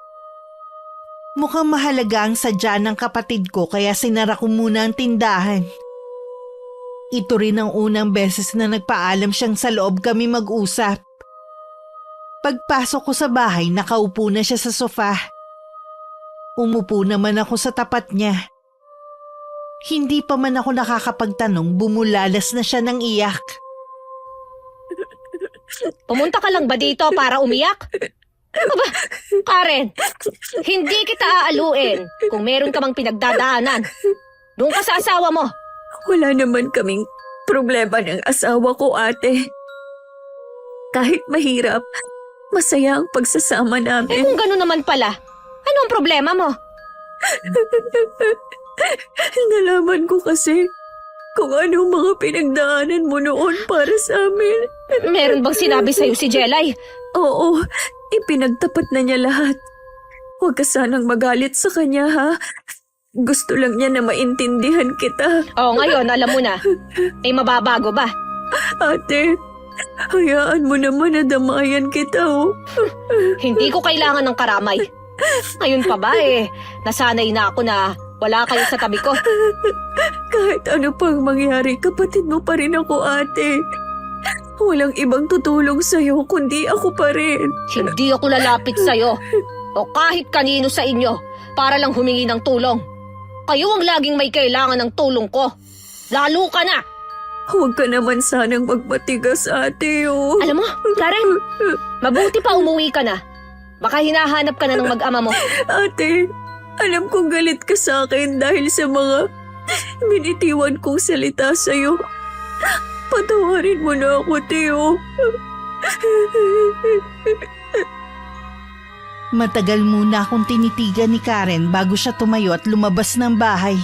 Mukhang mahalaga ang sadya ng kapatid ko kaya sinara ko muna ang tindahan. Ito rin ang unang beses na nagpaalam siyang sa loob kami mag-usap. Pagpasok ko sa bahay, nakaupo na siya sa sofa. Umupo naman ako sa tapat niya. Hindi pa man ako nakakapagtanong, bumulalas na siya ng iyak. Pumunta ka lang ba dito para umiyak? Aba, Karen, hindi kita aaluin kung meron ka mang pinagdadaanan. Doon ka sa asawa mo. Wala naman kaming problema ng asawa ko, ate. Kahit mahirap, masaya ang pagsasama Eh namin. kung gano'n naman pala, ano ang problema mo? Nalaman ko kasi kung anong mga pinagdaanan mo noon para sa amin. Meron bang sinabi sa'yo si Jelay? Oo, ipinagtapat na niya lahat. Huwag ka sanang magalit sa kanya, ha? Gusto lang niya na maintindihan kita. Oo, ngayon alam mo na. May mababago ba? Ate, hayaan mo naman na damayan kita, oh. Hindi ko kailangan ng karamay. Ngayon pa ba eh, nasanay na ako na wala kayo sa tabi ko. Kahit ano pang mangyari, kapatid mo pa rin ako, ate. Walang ibang tutulong sa'yo kundi ako pa rin. Hindi ako lalapit sa'yo o kahit kanino sa inyo para lang humingi ng tulong. Kayo ang laging may kailangan ng tulong ko. Lalo ka na! Huwag ka naman sanang magmatigas, ate, oh. Alam mo, Karen, mabuti pa umuwi ka na. Baka hinahanap ka na ng mag-ama mo. Ate, alam kong galit ka sa akin dahil sa mga binitiwan kong salita sa'yo. Patawarin mo na ako, Teo. Matagal muna akong tinitigan ni Karen bago siya tumayo at lumabas ng bahay.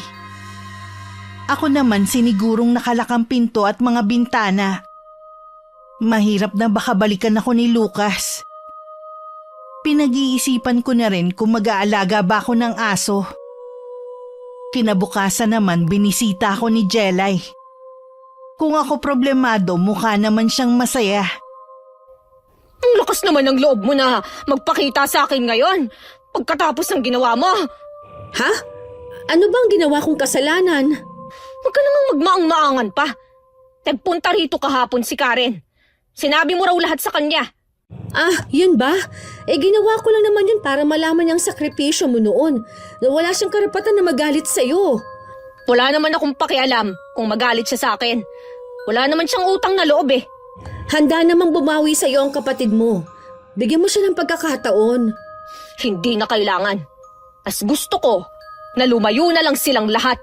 Ako naman sinigurong nakalakang pinto at mga bintana. Mahirap na baka balikan ako ni Lucas. Pinag-iisipan ko na rin kung mag-aalaga ba ako ng aso. Kinabukasan naman binisita ako ni Jelay. Kung ako problemado, mukha naman siyang masaya. Ang lakas naman ng loob mo na magpakita sa akin ngayon pagkatapos ng ginawa mo. Ha? Ano bang ginawa kong kasalanan? Huwag ka namang magmaang-maangan pa. Nagpunta rito kahapon si Karen. Sinabi mo raw lahat sa kanya. Ah, yun ba? Eh ginawa ko lang naman yun para malaman niyang sakripisyo mo noon na wala siyang karapatan na magalit sa'yo. Wala naman akong pakialam kung magalit siya sa akin. Wala naman siyang utang na loob eh. Handa namang bumawi sa'yo ang kapatid mo. Bigyan mo siya ng pagkakataon. Hindi na kailangan. As gusto ko na lumayo na lang silang lahat.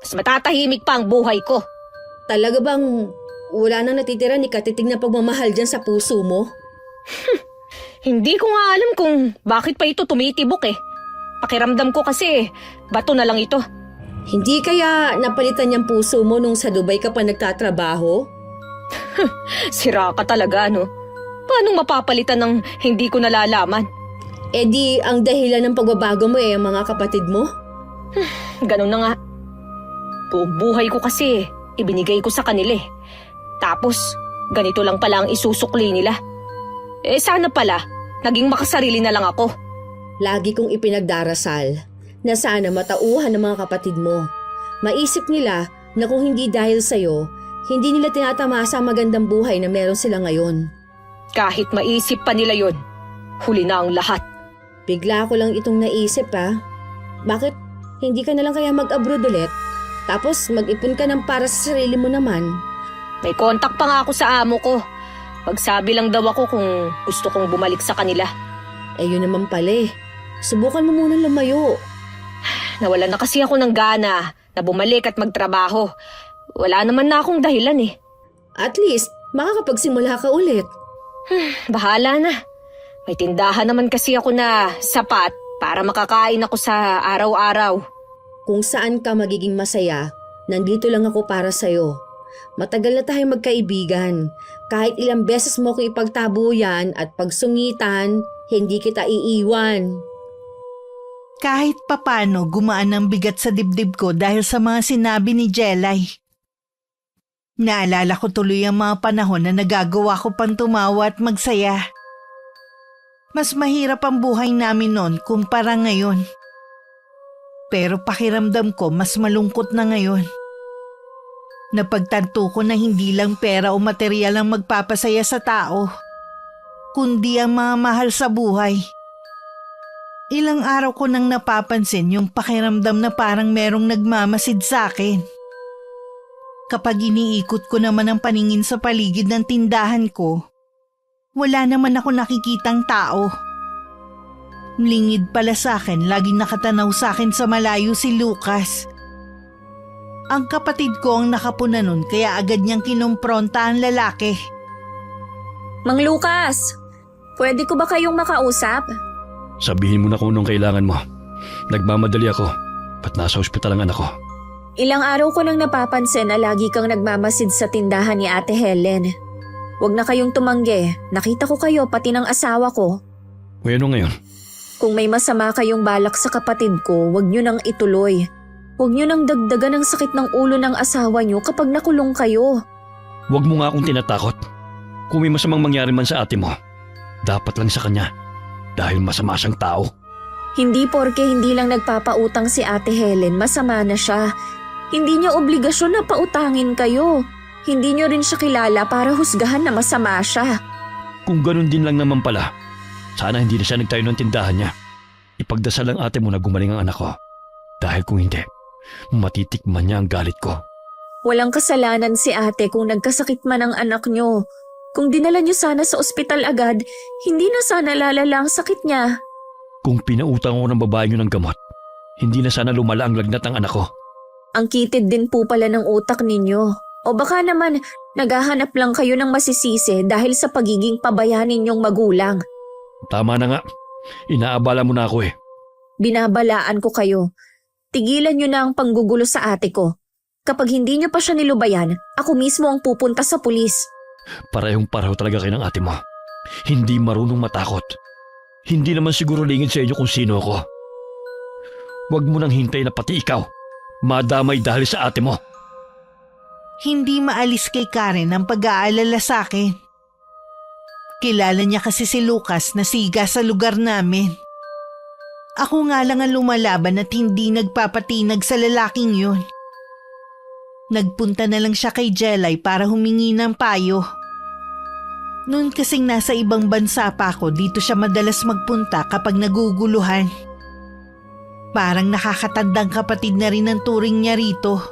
Mas matatahimik pa ang buhay ko. Talaga bang wala nang natitira ni katitig na pagmamahal dyan sa puso mo? Hindi ko nga alam kung bakit pa ito tumitibok eh. Pakiramdam ko kasi, bato na lang ito. Hindi kaya napalitan niyang puso mo nung sa Dubai ka pa nagtatrabaho? Sira ka talaga, no? Paano mapapalitan ng hindi ko nalalaman? Eh di ang dahilan ng pagbabago mo ang mga kapatid mo? Ganun na nga. Buong buhay ko kasi, ibinigay ko sa kanila eh. Tapos, ganito lang pala ang isusukli nila. Eh sana pala, naging makasarili na lang ako. Lagi kong ipinagdarasal na sana matauhan ng mga kapatid mo. Maisip nila na kung hindi dahil sa'yo, hindi nila tinatamasa ang magandang buhay na meron sila ngayon. Kahit maisip pa nila yon, huli na ang lahat. Bigla ko lang itong naisip Bakit hindi ka na lang kaya mag-abroad ulit? Tapos mag-ipon ka ng para sa sarili mo naman. May kontak pa nga ako sa amo ko. Pagsabi lang daw ako kung gusto kong bumalik sa kanila. Eh yun naman pala Subukan mo munang lumayo. Nawalan na kasi ako ng gana na bumalik at magtrabaho. Wala naman na akong dahilan eh. At least, makakapagsimula ka ulit. Bahala na. May tindahan naman kasi ako na sapat para makakain ako sa araw-araw. Kung saan ka magiging masaya, nandito lang ako para sa'yo. Matagal na tayong magkaibigan. Kahit ilang beses mo ko ipagtabuyan at pagsungitan, hindi kita iiwan. Kahit papano gumaan ang bigat sa dibdib ko dahil sa mga sinabi ni Jelay. Naalala ko tuloy ang mga panahon na nagagawa ko pang tumawa at magsaya. Mas mahirap ang buhay namin noon kumpara ngayon. Pero pakiramdam ko mas malungkot na ngayon. Napagtanto ko na hindi lang pera o material ang magpapasaya sa tao, kundi ang mga mahal sa buhay. Ilang araw ko nang napapansin yung pakiramdam na parang merong nagmamasid sa akin. Kapag iniikot ko naman ang paningin sa paligid ng tindahan ko, wala naman ako nakikitang tao. Lingid pala sa akin, laging nakatanaw sa akin sa malayo si Lucas. Ang kapatid ko ang nakapuna nun kaya agad niyang kinumpronta ang lalaki. Mang Lucas, pwede ko ba kayong makausap? Sabihin mo na kung anong kailangan mo. Nagmamadali ako. Ba't nasa ospital ang anak ko? Ilang araw ko nang napapansin na lagi kang nagmamasid sa tindahan ni Ate Helen. Huwag na kayong tumanggi. Nakita ko kayo pati ng asawa ko. Ano ngayon? Kung may masama kayong balak sa kapatid ko, huwag nyo nang ituloy. Huwag nyo nang dagdagan ang sakit ng ulo ng asawa nyo kapag nakulong kayo. Huwag mo nga akong tinatakot. Kung may masamang mangyari man sa ate mo, dapat lang sa kanya. Dahil masama siyang tao. Hindi porke hindi lang nagpapautang si Ate Helen, masama na siya. Hindi niya obligasyon na pautangin kayo. Hindi niyo rin siya kilala para husgahan na masama siya. Kung ganun din lang naman pala, sana hindi na siya nagtayo ng tindahan niya. Ipagdasal ang ate mo na gumaling ang anak ko. Dahil kung hindi, matitikman niya ang galit ko. Walang kasalanan si ate kung nagkasakit man ang anak niyo. Kung dinala niyo sana sa ospital agad, hindi na sana lalala ang sakit niya. Kung pinautang ko ng babae niyo ng gamot, hindi na sana lumala ang lagnat ng anak ko. Ang kitid din po pala ng utak ninyo. O baka naman, naghahanap lang kayo ng masisisi dahil sa pagiging pabaya ninyong magulang. Tama na nga. Inaabala mo na ako eh. Binabalaan ko kayo. Tigilan niyo na ang panggugulo sa ate ko. Kapag hindi niyo pa siya nilubayan, ako mismo ang pupunta sa pulis. Parehong-pareho talaga kayo ng ate mo. Hindi marunong matakot. Hindi naman siguro lingid sa inyo kung sino ako. Huwag mo nang hintay na pati ikaw madamay dahil sa ate mo. Hindi maalis kay Karen ang pag-aalala sa akin. Kilala niya kasi si Lucas na siga sa lugar namin. Ako nga lang ang lumalaban at hindi nagpapatinag sa lalaking yun. Nagpunta na lang siya kay Jelay para humingi ng payo. Noon kasing nasa ibang bansa pa ako, dito siya madalas magpunta kapag naguguluhan. Parang nakakatandang kapatid na rin ang turing niya rito.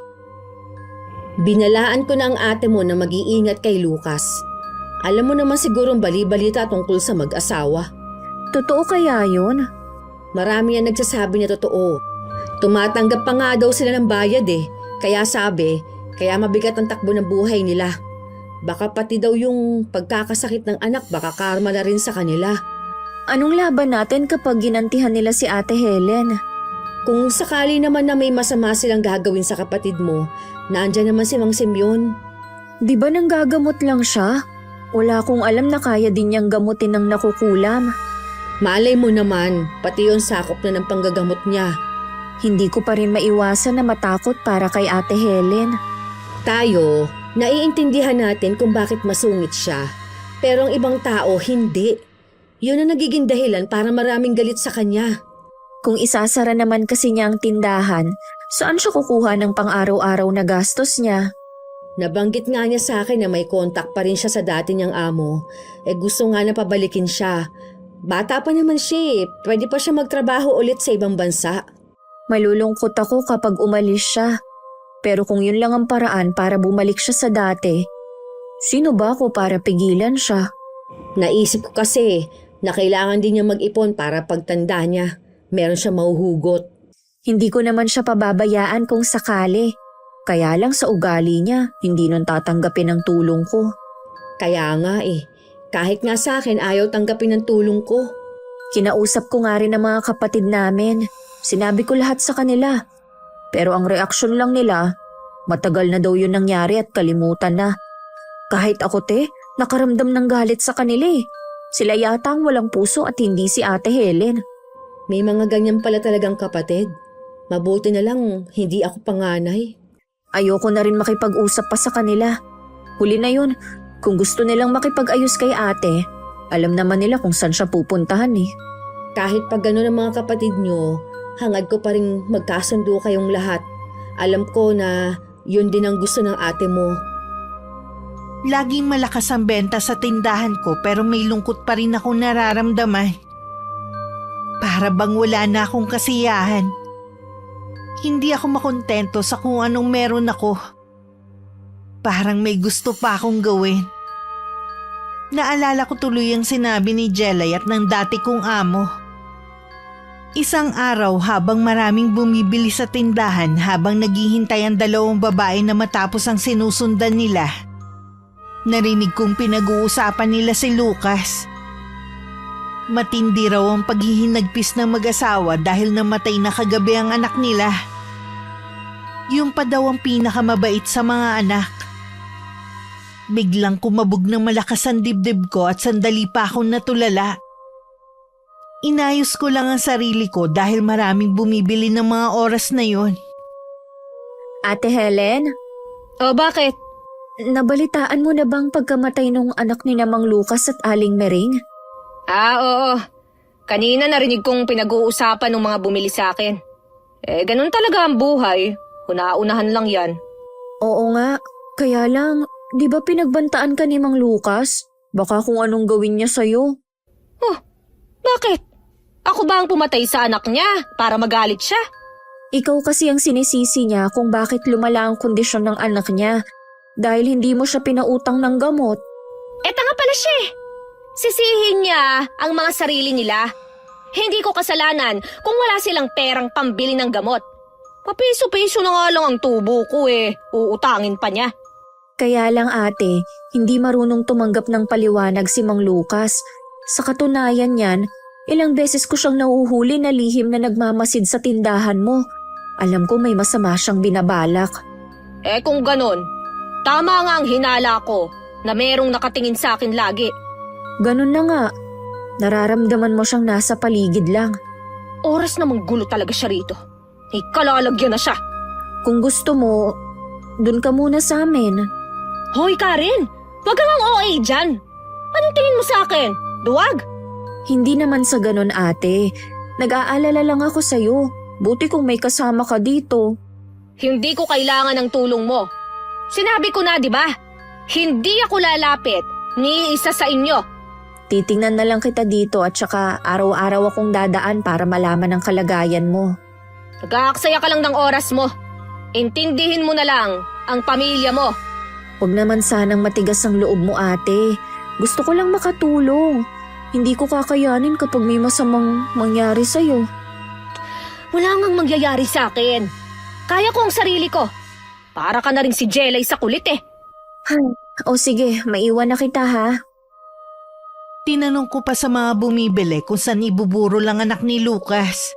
Binalaan ko na ang ate mo na mag-iingat kay Lucas. Alam mo naman siguro ang bali-balita tungkol sa mag-asawa. Totoo kaya yun? Marami ang nagsasabi na totoo. Tumatanggap pa nga daw sila ng bayad Kaya sabi, kaya mabigat ang takbo ng buhay nila. Baka pati daw yung pagkakasakit ng anak baka karma na rin sa kanila. Anong laban natin kapag ginantihan nila si Ate Helen? Kung sakali naman na may masama silang gagawin sa kapatid mo, naandyan naman si Mang Simeon. Di ba nang gagamot lang siya? Wala akong alam na kaya din niyang gamutin ng nakukulam. Malay mo naman, pati yon sakop na ng panggagamot niya. Hindi ko pa rin maiwasan na matakot para kay Ate Helen. Tayo, naiintindihan natin kung bakit masungit siya. Pero ang ibang tao, hindi. Yun ang nagiging dahilan para maraming galit sa kanya. Kung isasara naman kasi niya ang tindahan, saan siya kukuha ng pang-araw-araw na gastos niya? Nabanggit nga niya sa akin na may kontak pa rin siya sa dati niyang amo. Gusto nga na pabalikin siya. Bata pa naman siya, pwede pa siya magtrabaho ulit sa ibang bansa. Malulungkot ako kapag umalis siya. Pero kung yun lang ang paraan para bumalik siya sa dati, sino ba ako para pigilan siya? Naisip ko kasi na kailangan din niya mag-ipon para pagtanda niya. Meron siya mahuhugot. Hindi ko naman siya pababayaan kung sakali. Kaya lang sa ugali niya, hindi nun tatanggapin ang tulong ko. Kaya nga kahit nga sa akin ayaw tanggapin ang tulong ko. Kinausap ko nga rin ang mga kapatid namin. Sinabi ko lahat sa kanila. Pero ang reaksyon lang nila, matagal na daw yun nangyari at kalimutan na. Kahit ako nakaramdam ng galit sa kanila Sila yata ang walang puso at hindi si Ate Helen. May mga ganyan pala talagang kapatid. Mabuti na lang hindi ako panganay. Ayoko na rin makipag-usap pa sa kanila. Huli na yun, kung gusto nilang makipag-ayos kay ate, alam naman nila kung saan siya pupuntahan Kahit pag gano'n ang mga kapatid nyo, hangad ko pa rin magkasundo kayong lahat. Alam ko na yun din ang gusto ng ate mo. Laging malakas ang benta sa tindahan ko pero may lungkot pa rin akong nararamdaman. Para bang wala na akong kasiyahan. Hindi ako makontento sa kung anong meron ako. Parang may gusto pa akong gawin. Naalala ko tuloy ang sinabi ni Jelay at ng dati kong amo. Isang araw habang maraming bumibili sa tindahan habang naghihintay ang dalawang babae na matapos ang sinusundan nila, narinig kong pinag-uusapan nila si Lucas. Matindi raw ang paghihinagpis ng mag-asawa dahil namatay na kagabi ang anak nila. Yung pa daw ang pinakamabait sa mga anak. Biglang kumabog ng malakas ang dibdib ko at sandali pa akong natulala. Inayos ko lang ang sarili ko dahil maraming bumibili ng mga oras na yon. Ate Helen, O bakit? nabalitaan mo na bang pagkamatay nung anak ni Mang Lucas at Aling Mering? Oo. Kanina narinig kong pinag-uusapan ng mga bumili sa akin. Ganun talaga ang buhay. Una-unahan lang yan. Oo nga, kaya lang, di ba pinagbantaan ka ni Mang Lucas? Baka kung anong gawin niya sa'yo. Bakit? Ako ba ang pumatay sa anak niya para magalit siya? Ikaw kasi ang sinisisi niya kung bakit lumala ang kondisyon ng anak niya dahil hindi mo siya pinautang ng gamot. Tanga pala siya Sisihin niya ang mga sarili nila. Hindi ko kasalanan kung wala silang perang pambili ng gamot. Papiso-piso na nga lang ang tubo ko Uutangin pa niya. Kaya lang ate, hindi marunong tumanggap ng paliwanag si Mang Lucas. Sa katunayan niyan, ilang beses ko siyang nauhuli na lihim na nagmamasid sa tindahan mo. Alam ko may masama siyang binabalak. Kung ganon, tama nga ang hinala ko na merong nakatingin sa akin lagi. Ganun na nga. Nararamdaman mo siyang nasa paligid lang. Oras namang gulo talaga siya rito. Kalalagyan na siya. Kung gusto mo, dun ka muna sa amin. Hoy Karen, wag kang ang OA dyan. Anong tingin mo sa akin? Duwag? Hindi naman sa ganun ate. Nag-aalala lang ako sa'yo. Buti kung may kasama ka dito. Hindi ko kailangan ng tulong mo. Sinabi ko na, di ba? Hindi ako lalapit ni isa sa inyo. Titingnan na lang kita dito at saka araw-araw akong dadaan para malaman ang kalagayan mo. Nag-aaksaya ka lang ng oras mo. Intindihin mo na lang ang pamilya mo. Huwag naman sanang matigas ang loob mo ate. Gusto ko lang makatulong. Hindi ko kakayanin kapag may masamang mangyari sa'yo. Wala ngang mangyayari sa akin. Kaya ko ang sarili ko. Para ka na rin si Jelay sa kulit eh. O sige, maiwan na kita ha. Tinanong ko pa sa mga bumibili kung saan ibuburo lang anak ni Lucas.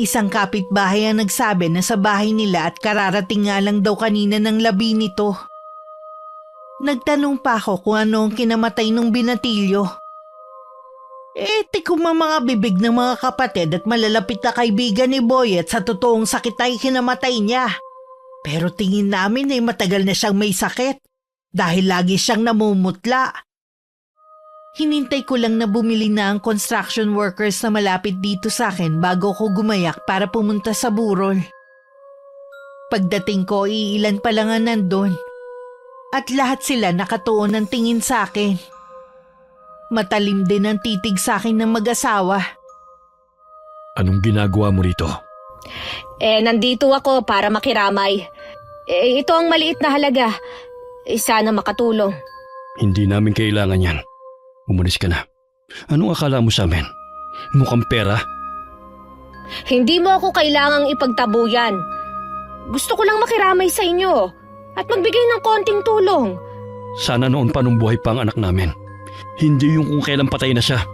Isang kapitbahay ang nagsabi na sa bahay nila at kararating nga lang daw kanina ng labi nito. Nagtanong pa ako kung ano ang kinamatay ng binatilyo. Tikom ang mga bibig ng mga kapatid at malalapit na kaibigan ni Boyet sa totoong sakit ay kinamatay niya. Pero tingin namin ay matagal na siyang may sakit dahil lagi siyang namumutla. Hinintay ko lang na bumili na ang construction workers na malapit dito sa akin bago ko gumayak para pumunta sa burol. Pagdating ko, iilan pa lang ang nandun. At lahat sila nakatuon ng tingin sa akin. Matalim din ang titig sa akin ng mag-asawa. Anong ginagawa mo rito? Nandito ako para makiramay. Ito ang maliit na halaga. Sana makatulong. Hindi namin kailangan yan. Umalis ka na. Anong akala mo sa amin? Mukhang pera? Hindi mo ako kailangang ipagtabuyan. Gusto ko lang makiramay sa inyo at magbigay ng konting tulong. Sana noon pa nung buhay pa ang anak namin. Hindi yung kung kailan patay na siya.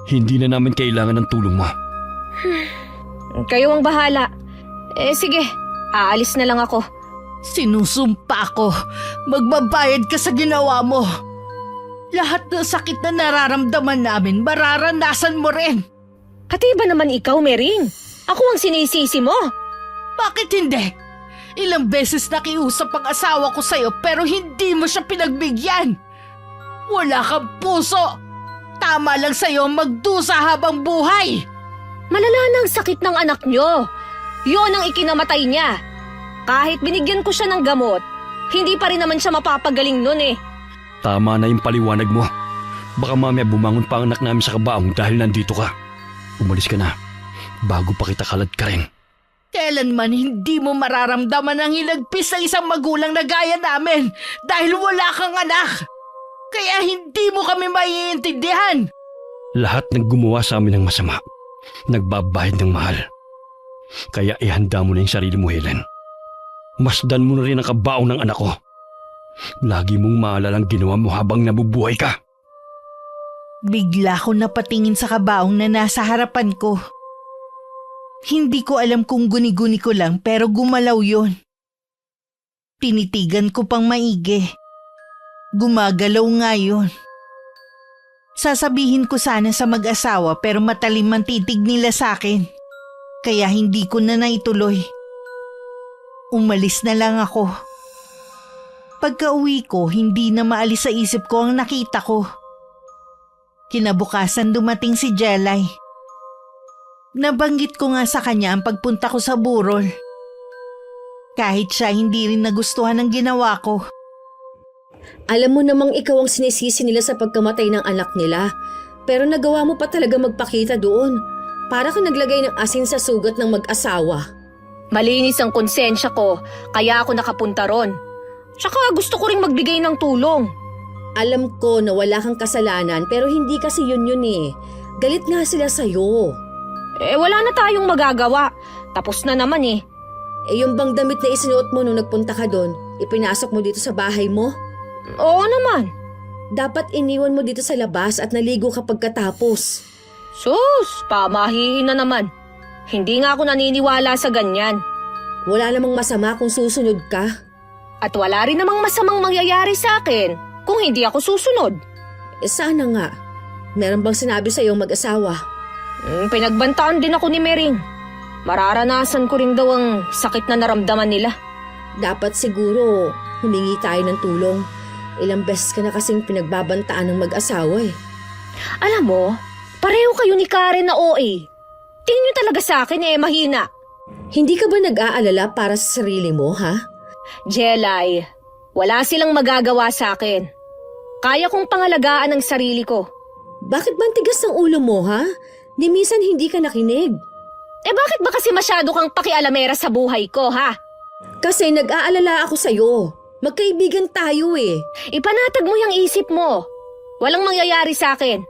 Hindi na namin kailangan ng tulong mo. Kayo ang bahala. Sige, aalis na lang ako. Sinusumpa ko, magbabayad ka sa ginawa mo. Lahat ng sakit na nararamdaman namin, mararanasan mo rin. Katiba naman ikaw, Mering. Ako ang sinisisi mo. Bakit hindi? Ilang beses nakiusap ang asawa ko sa'yo pero hindi mo siya pinagbigyan. Wala kang puso. Tama lang sa'yo magdusa habang buhay. Malala na ang sakit ng anak nyo. Yun ang ikinamatay niya. Kahit binigyan ko siya ng gamot, hindi pa rin naman siya mapapagaling nun eh. Tama na yung paliwanag mo. Baka mamaya bumangon pa ang anak namin sa kabaong dahil nandito ka. Umalis ka na. Bago pa kita kalad ka rin. Kailanman hindi mo mararamdaman ang hilagpis ng isang magulang na gaya namin dahil wala kang anak. Kaya hindi mo kami maiintindihan. Lahat ng gumawa sa amin ng masama, nagbabayad ng mahal. Kaya ihanda mo na yung sarili mo, Helen. Masdan mo na rin ang kabaong ng anak ko. Lagi mong maalalang ginawa mo habang nabubuhay ka. Bigla ko napatingin sa kabaong na nasa harapan ko. Hindi ko alam kung guni-guni ko lang pero gumalaw yon. Tinitigan ko pang maigi. Gumagalaw nga yun. Sasabihin ko sana sa mag-asawa pero matalim ang titig nila sa akin. Kaya hindi ko na naituloy. Umalis na lang ako. Pagka-uwi ko, hindi na maalis sa isip ko ang nakita ko. Kinabukasan dumating si Jelay. Nabanggit ko nga sa kanya ang pagpunta ko sa burol. Kahit siya hindi rin nagustuhan ang ginawa ko. Alam mo namang ikaw ang sinisisi nila sa pagkamatay ng anak nila. Pero nagawa mo pa talaga magpakita doon. Para ka naglagay ng asin sa sugat ng mag-asawa. Malinis ang konsensya ko, kaya ako nakapunta ron. Tsaka gusto ko ring magbigay ng tulong. Alam ko na wala kang kasalanan pero hindi kasi yun eh. Galit nga sila sa'yo. Wala na tayong magagawa. Tapos na naman eh. Yung bang damit na isinuot mo nung nagpunta ka doon, ipinasok mo dito sa bahay mo? Oo naman. Dapat iniwan mo dito sa labas at naligo ka pagkatapos. Sus, pamahihin na naman. Hindi nga ako naniniwala sa ganyan. Wala namang masama kung susunod ka. At wala rin namang masamang mangyayari sa akin kung hindi ako susunod. Sana nga. Meron bang sinabi sa'yo mag-asawa? Pinagbantaan din ako ni Mering. Mararanasan ko rin daw ang sakit na naramdaman nila. Dapat siguro humingi tayo ng tulong. Ilang beses ka na kasing pinagbabantaan ng mag-asawa eh. Alam mo, pareho kayo ni Karen na OA. Tingin nyo talaga sa akin mahina. Hindi ka ba nag-aalala para sa sarili mo, ha? Jelay, wala silang magagawa sa akin. Kaya kong pangalagaan ang sarili ko. Bakit ba ang tigas ng ulo mo, ha? Ni minsan hindi ka nakinig. Bakit ba kasi masyado kang pakialamera sa buhay ko, ha? Kasi nag-aalala ako sa'yo. Magkaibigan tayo eh. Ipanatag mo yung isip mo. Walang mangyayari sa akin.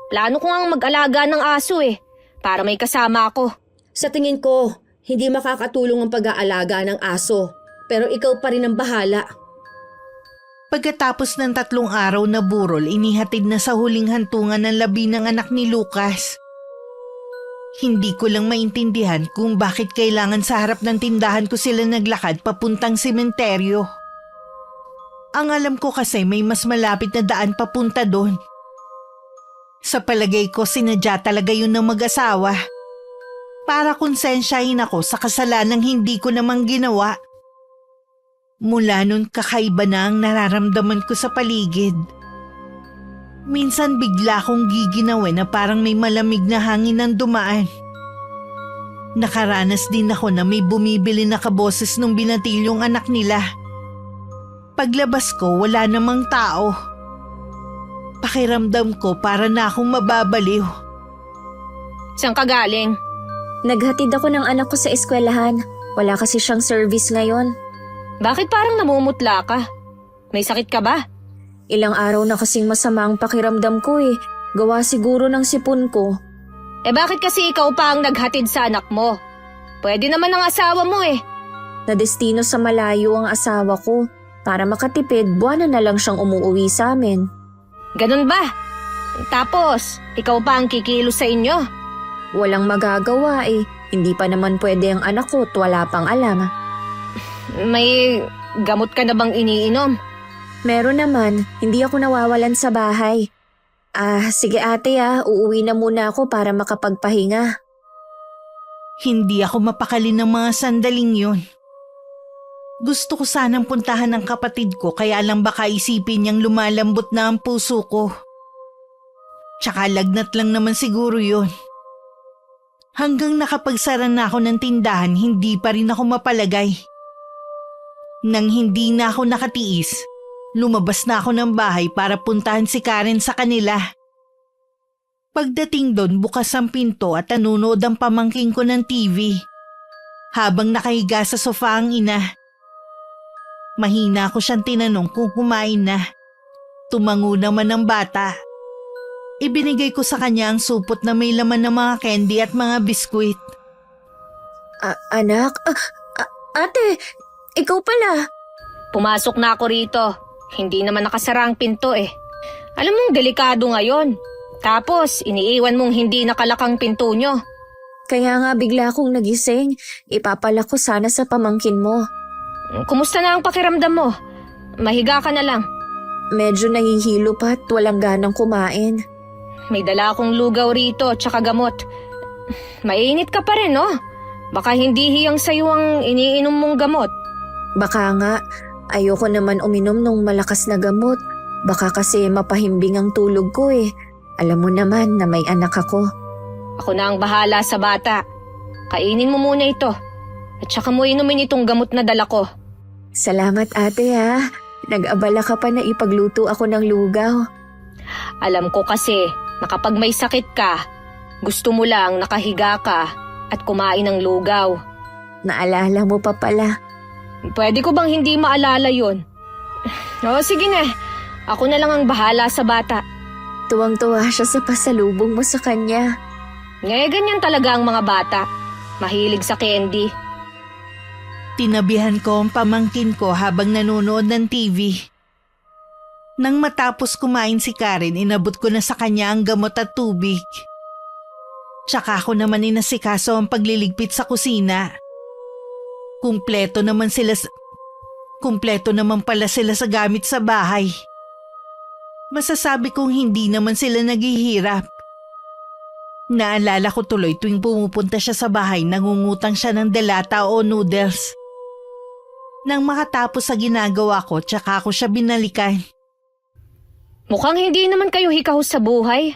Plano ko ngang mag-alaga ng aso para may kasama ako. Sa tingin ko, hindi makakatulong ang pag-aalaga ng aso. pero ikaw pa rin ang bahala. Pagkatapos ng 3 araw na burol, inihatid na sa huling hantungan ng labi ng anak ni Lucas. Hindi ko lang maintindihan kung bakit kailangan sa harap ng tindahan ko sila naglakad papuntang sementeryo. Ang alam ko kasi may mas malapit na daan papunta doon. Sa palagay ko, sinadya talaga yun ng mag-asawa. Para konsensyahin ako sa kasalanang hindi ko namang ginawa. Mula nun kakaiba na ang nararamdaman ko sa paligid. Minsan bigla akong giginawin na parang may malamig na hangin ang dumaan. Nakaranas din ako na may bumibili na kaboses nung binatilyong anak nila. Paglabas ko, wala namang tao. Pakiramdam ko para na akong mababaliw. Saan ka galing? Naghatid ako ng anak ko sa eskwelahan. Wala kasi siyang service ngayon. Bakit parang namumutla ka? May sakit ka ba? Ilang araw na kasing masama ang pakiramdam ko eh. Gawa siguro ng sipon ko. Bakit kasi ikaw pa ang naghatid sa anak mo? Pwede naman ang asawa mo eh. Nadestino sa malayo ang asawa ko. Para makatipid, buwan na lang siyang umuwi sa amin. Ganun ba? Tapos, ikaw pa ang kikilos sa inyo? Walang magagawa eh. Hindi pa naman pwede ang anak ko at wala pang alam. May gamot ka na bang iniinom? Meron naman, hindi ako nawawalan sa bahay. Sige ate uuwi na muna ako para makapagpahinga. Hindi ako mapakali ng mga sandaling yun. Gusto ko sanang puntahan ng kapatid ko kaya lang baka isipin niyang lumalambot na ang puso ko. Tsaka lagnat lang naman siguro yun. Hanggang nakapagsara na ako ng tindahan, hindi pa rin ako mapalagay. Nang hindi na ako nakatiis, lumabas na ako ng bahay para puntahan si Karen sa kanila. Pagdating doon, bukas ang pinto at nanonood ang pamangking ko ng TV. Habang nakahiga sa sofa ang ina. Mahina ko siyang tinanong kung kumain na. Tumango naman ang bata. Ibinigay ko sa kanya ang supot na may laman ng mga candy at mga biskwit. Anak? Ate, ikaw pala. Pumasok na ako rito. Hindi naman nakasara ang pinto eh. Alam mong delikado ngayon. Tapos, iniiwan mong hindi nakalakang pinto nyo. Kaya nga bigla akong nagising. Ipapala ko sana sa pamangkin mo. Kumusta na ang pakiramdam mo? Mahiga ka na lang. Medyo nahihilo pa at walang ganang kumain. May dala akong lugaw rito tsaka gamot. Mainit ka pa rin, no? Baka hindi hiyang sa'yo ang iniinom mong gamot. Baka nga, ayoko naman uminom ng malakas na gamot. Baka kasi mapahimbing ang tulog ko eh. Alam mo naman na may anak ako. Ako na ang bahala sa bata. Kainin mo muna ito. At saka mo inumin itong gamot na dala ko. Salamat ate Nag-abala ka pa na ipagluto ako ng lugaw. Alam ko kasi na kapag may sakit ka, gusto mo lang nakahiga ka at kumain ng lugaw. Naalala mo pa pala. Pwede ko bang hindi maalala yun? Sige na. Ako na lang ang bahala sa bata. Tuwang-tuwa siya sa pasalubong mo sa kanya. Ganyan talaga ang mga bata. Mahilig sa candy. Tinabihan ko ang pamangkin ko habang nanonood ng TV. Nang matapos kumain si Karen, inabot ko na sa kanya ang gamot at tubig. Tsaka ako naman inasikaso ang pagliligpit sa kusina. Kumpleto naman pala sila sa gamit sa bahay. Masasabi kong hindi naman sila naghihirap. Naalala ko tuloy tuwing pumupunta siya sa bahay, nangungutang siya ng delata o noodles. Nang makatapos sa ginagawa ko, tsaka ako siya binalikan. Mukhang hindi naman kayo hikahos sa buhay.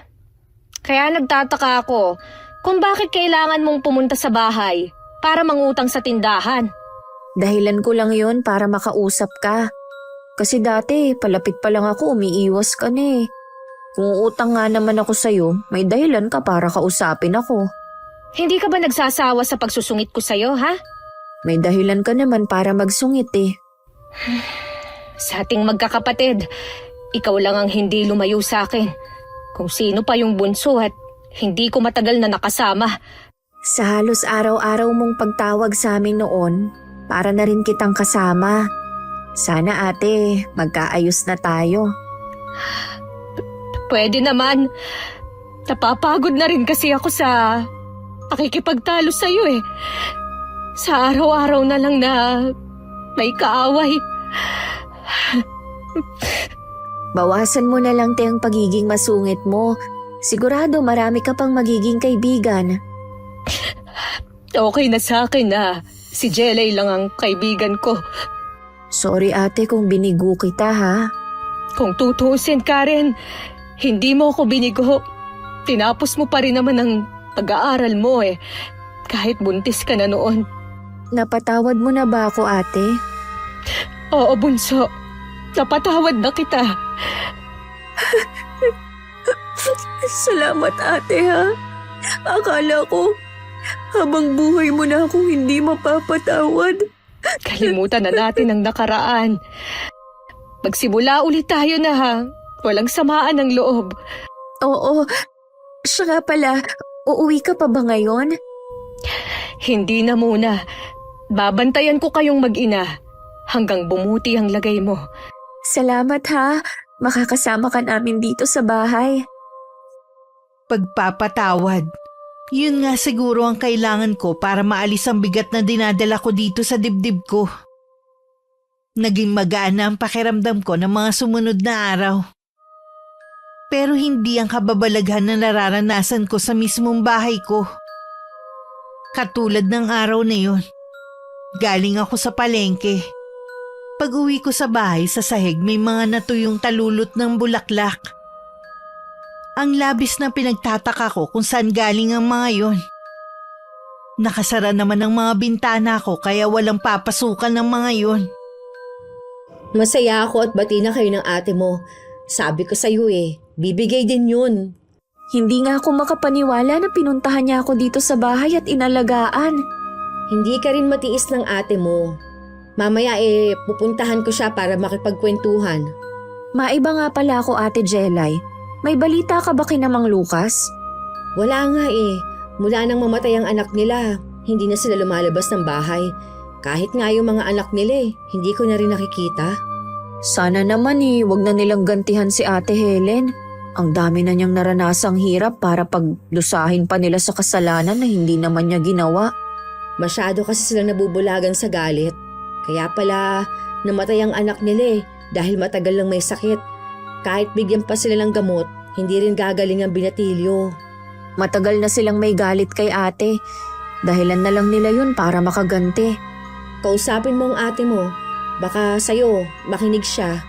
Kaya nagtataka ako kung bakit kailangan mong pumunta sa bahay para mangutang sa tindahan. Dahilan ko lang yon para makausap ka. Kasi dati, palapit pa lang ako, umiiwas ka na eh. Kung utang nga naman ako sa'yo, may dahilan ka para kausapin ako. Hindi ka ba nagsasawa sa pagsusungit ko sa'yo, ha? May dahilan ka naman para magsungit eh. Sa ating magkakapatid, ikaw lang ang hindi lumayo sa akin. Kung sino pa yung bunso at hindi ko matagal na nakasama. Sa halos araw-araw mong pagtawag sa amin noon, para na rin kitang kasama. Sana ate, magkaayos na tayo. Pwede naman. Napapagod na rin kasi ako sa pakikipagtalo sa'yo eh. Sa araw-araw na lang na may kaaway. Bawasan mo na lang te ang pagiging masungit mo. Sigurado marami ka pang magiging kaibigan. Okay na sa akin na si Jelay lang ang kaibigan ko. Sorry ate kung binigo kita ha. Kung tutuusin, Karen, hindi mo ako binigo. Tinapos mo pa rin naman ang pag-aaral mo eh. Kahit buntis ka na noon. Napatawad mo na ba ako ate? Oo, bunso. Napatawad na kita. Salamat ate ha. Akala ko habang buhay mo na akong hindi mapapatawad. Kalimutan na natin ang nakaraan. Magsimula ulit tayo na ha. Walang samaan ng loob. Oo. Siya nga pala, uuwi ka pa ba ngayon? Hindi na muna. Babantayan ko kayong mag-ina hanggang bumuti ang lagay mo. Salamat ha. Makakasama ka namin dito sa bahay. Pagpapatawad. Yun nga siguro ang kailangan ko para maalis ang bigat na dinadala ko dito sa dibdib ko. Naging magaan na ang pakiramdam ko ng mga sumunod na araw. Pero hindi ang kababalaghan na nararanasan ko sa mismong bahay ko. Katulad ng araw na yun. Galing ako sa palengke. Pag-uwi ko sa bahay sa sahig may mga natuyong talulot ng bulaklak. Ang labis na pinagtataka ko kung saan galing ang mga yon. Nakasara naman ang mga bintana ko kaya walang papasukan ng mga yon. Masaya ako at bati na kayo ng ate mo. Sabi ko sa'yo bibigay din yun. Hindi nga ako makapaniwala na pinuntahan niya ako dito sa bahay at inalagaan. Hindi ka rin matiis ng ate mo. Mamaya pupuntahan ko siya para makipagkwentuhan. Maiba nga pala ako ate Jelay. May balita ka ba kina Mang Lucas? Wala nga Mula nang mamatay ang anak nila, hindi na sila lumalabas ng bahay. Kahit nga yung mga anak nila hindi ko na rin nakikita. Sana naman wag na nilang gantihan si ate Helen. Ang dami na niyang naranasang hirap para paglusahin pa nila sa kasalanan na hindi naman niya ginawa. Masyado kasi silang nabubulagan sa galit. Kaya pala namatay ang anak nila dahil matagal lang may sakit. Kahit bigyan pa sila ng gamot, hindi rin gagaling ang binatilyo. Matagal na silang may galit kay ate. Dahilan na lang nila yun para makaganti. Kausapin mo ang ate mo. Baka sa'yo, makinig siya.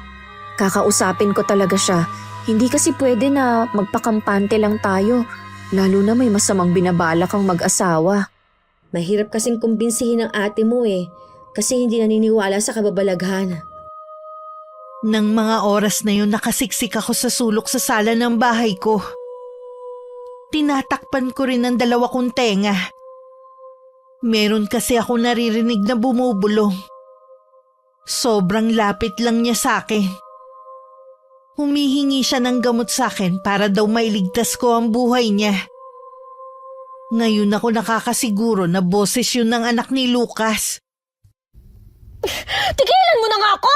Kakausapin ko talaga siya. Hindi kasi pwede na magpakampante lang tayo. Lalo na may masamang binabalak ang mag-asawa. Mahirap kasing kumbinsihin ng ate mo kasi hindi naniniwala sa kababalaghan. Nang mga oras na yun nakasiksik ako sa sulok sa sala ng bahay ko. Tinatakpan ko rin ang dalawa kong tenga. Meron kasi ako naririnig na bumubulong. Sobrang lapit lang niya sa akin. Humihingi siya ng gamot sa akin para daw mailigtas ko ang buhay niya. Ngayon ako nakakasiguro na boses yun ng anak ni Lucas. Tigilan mo na nga ako!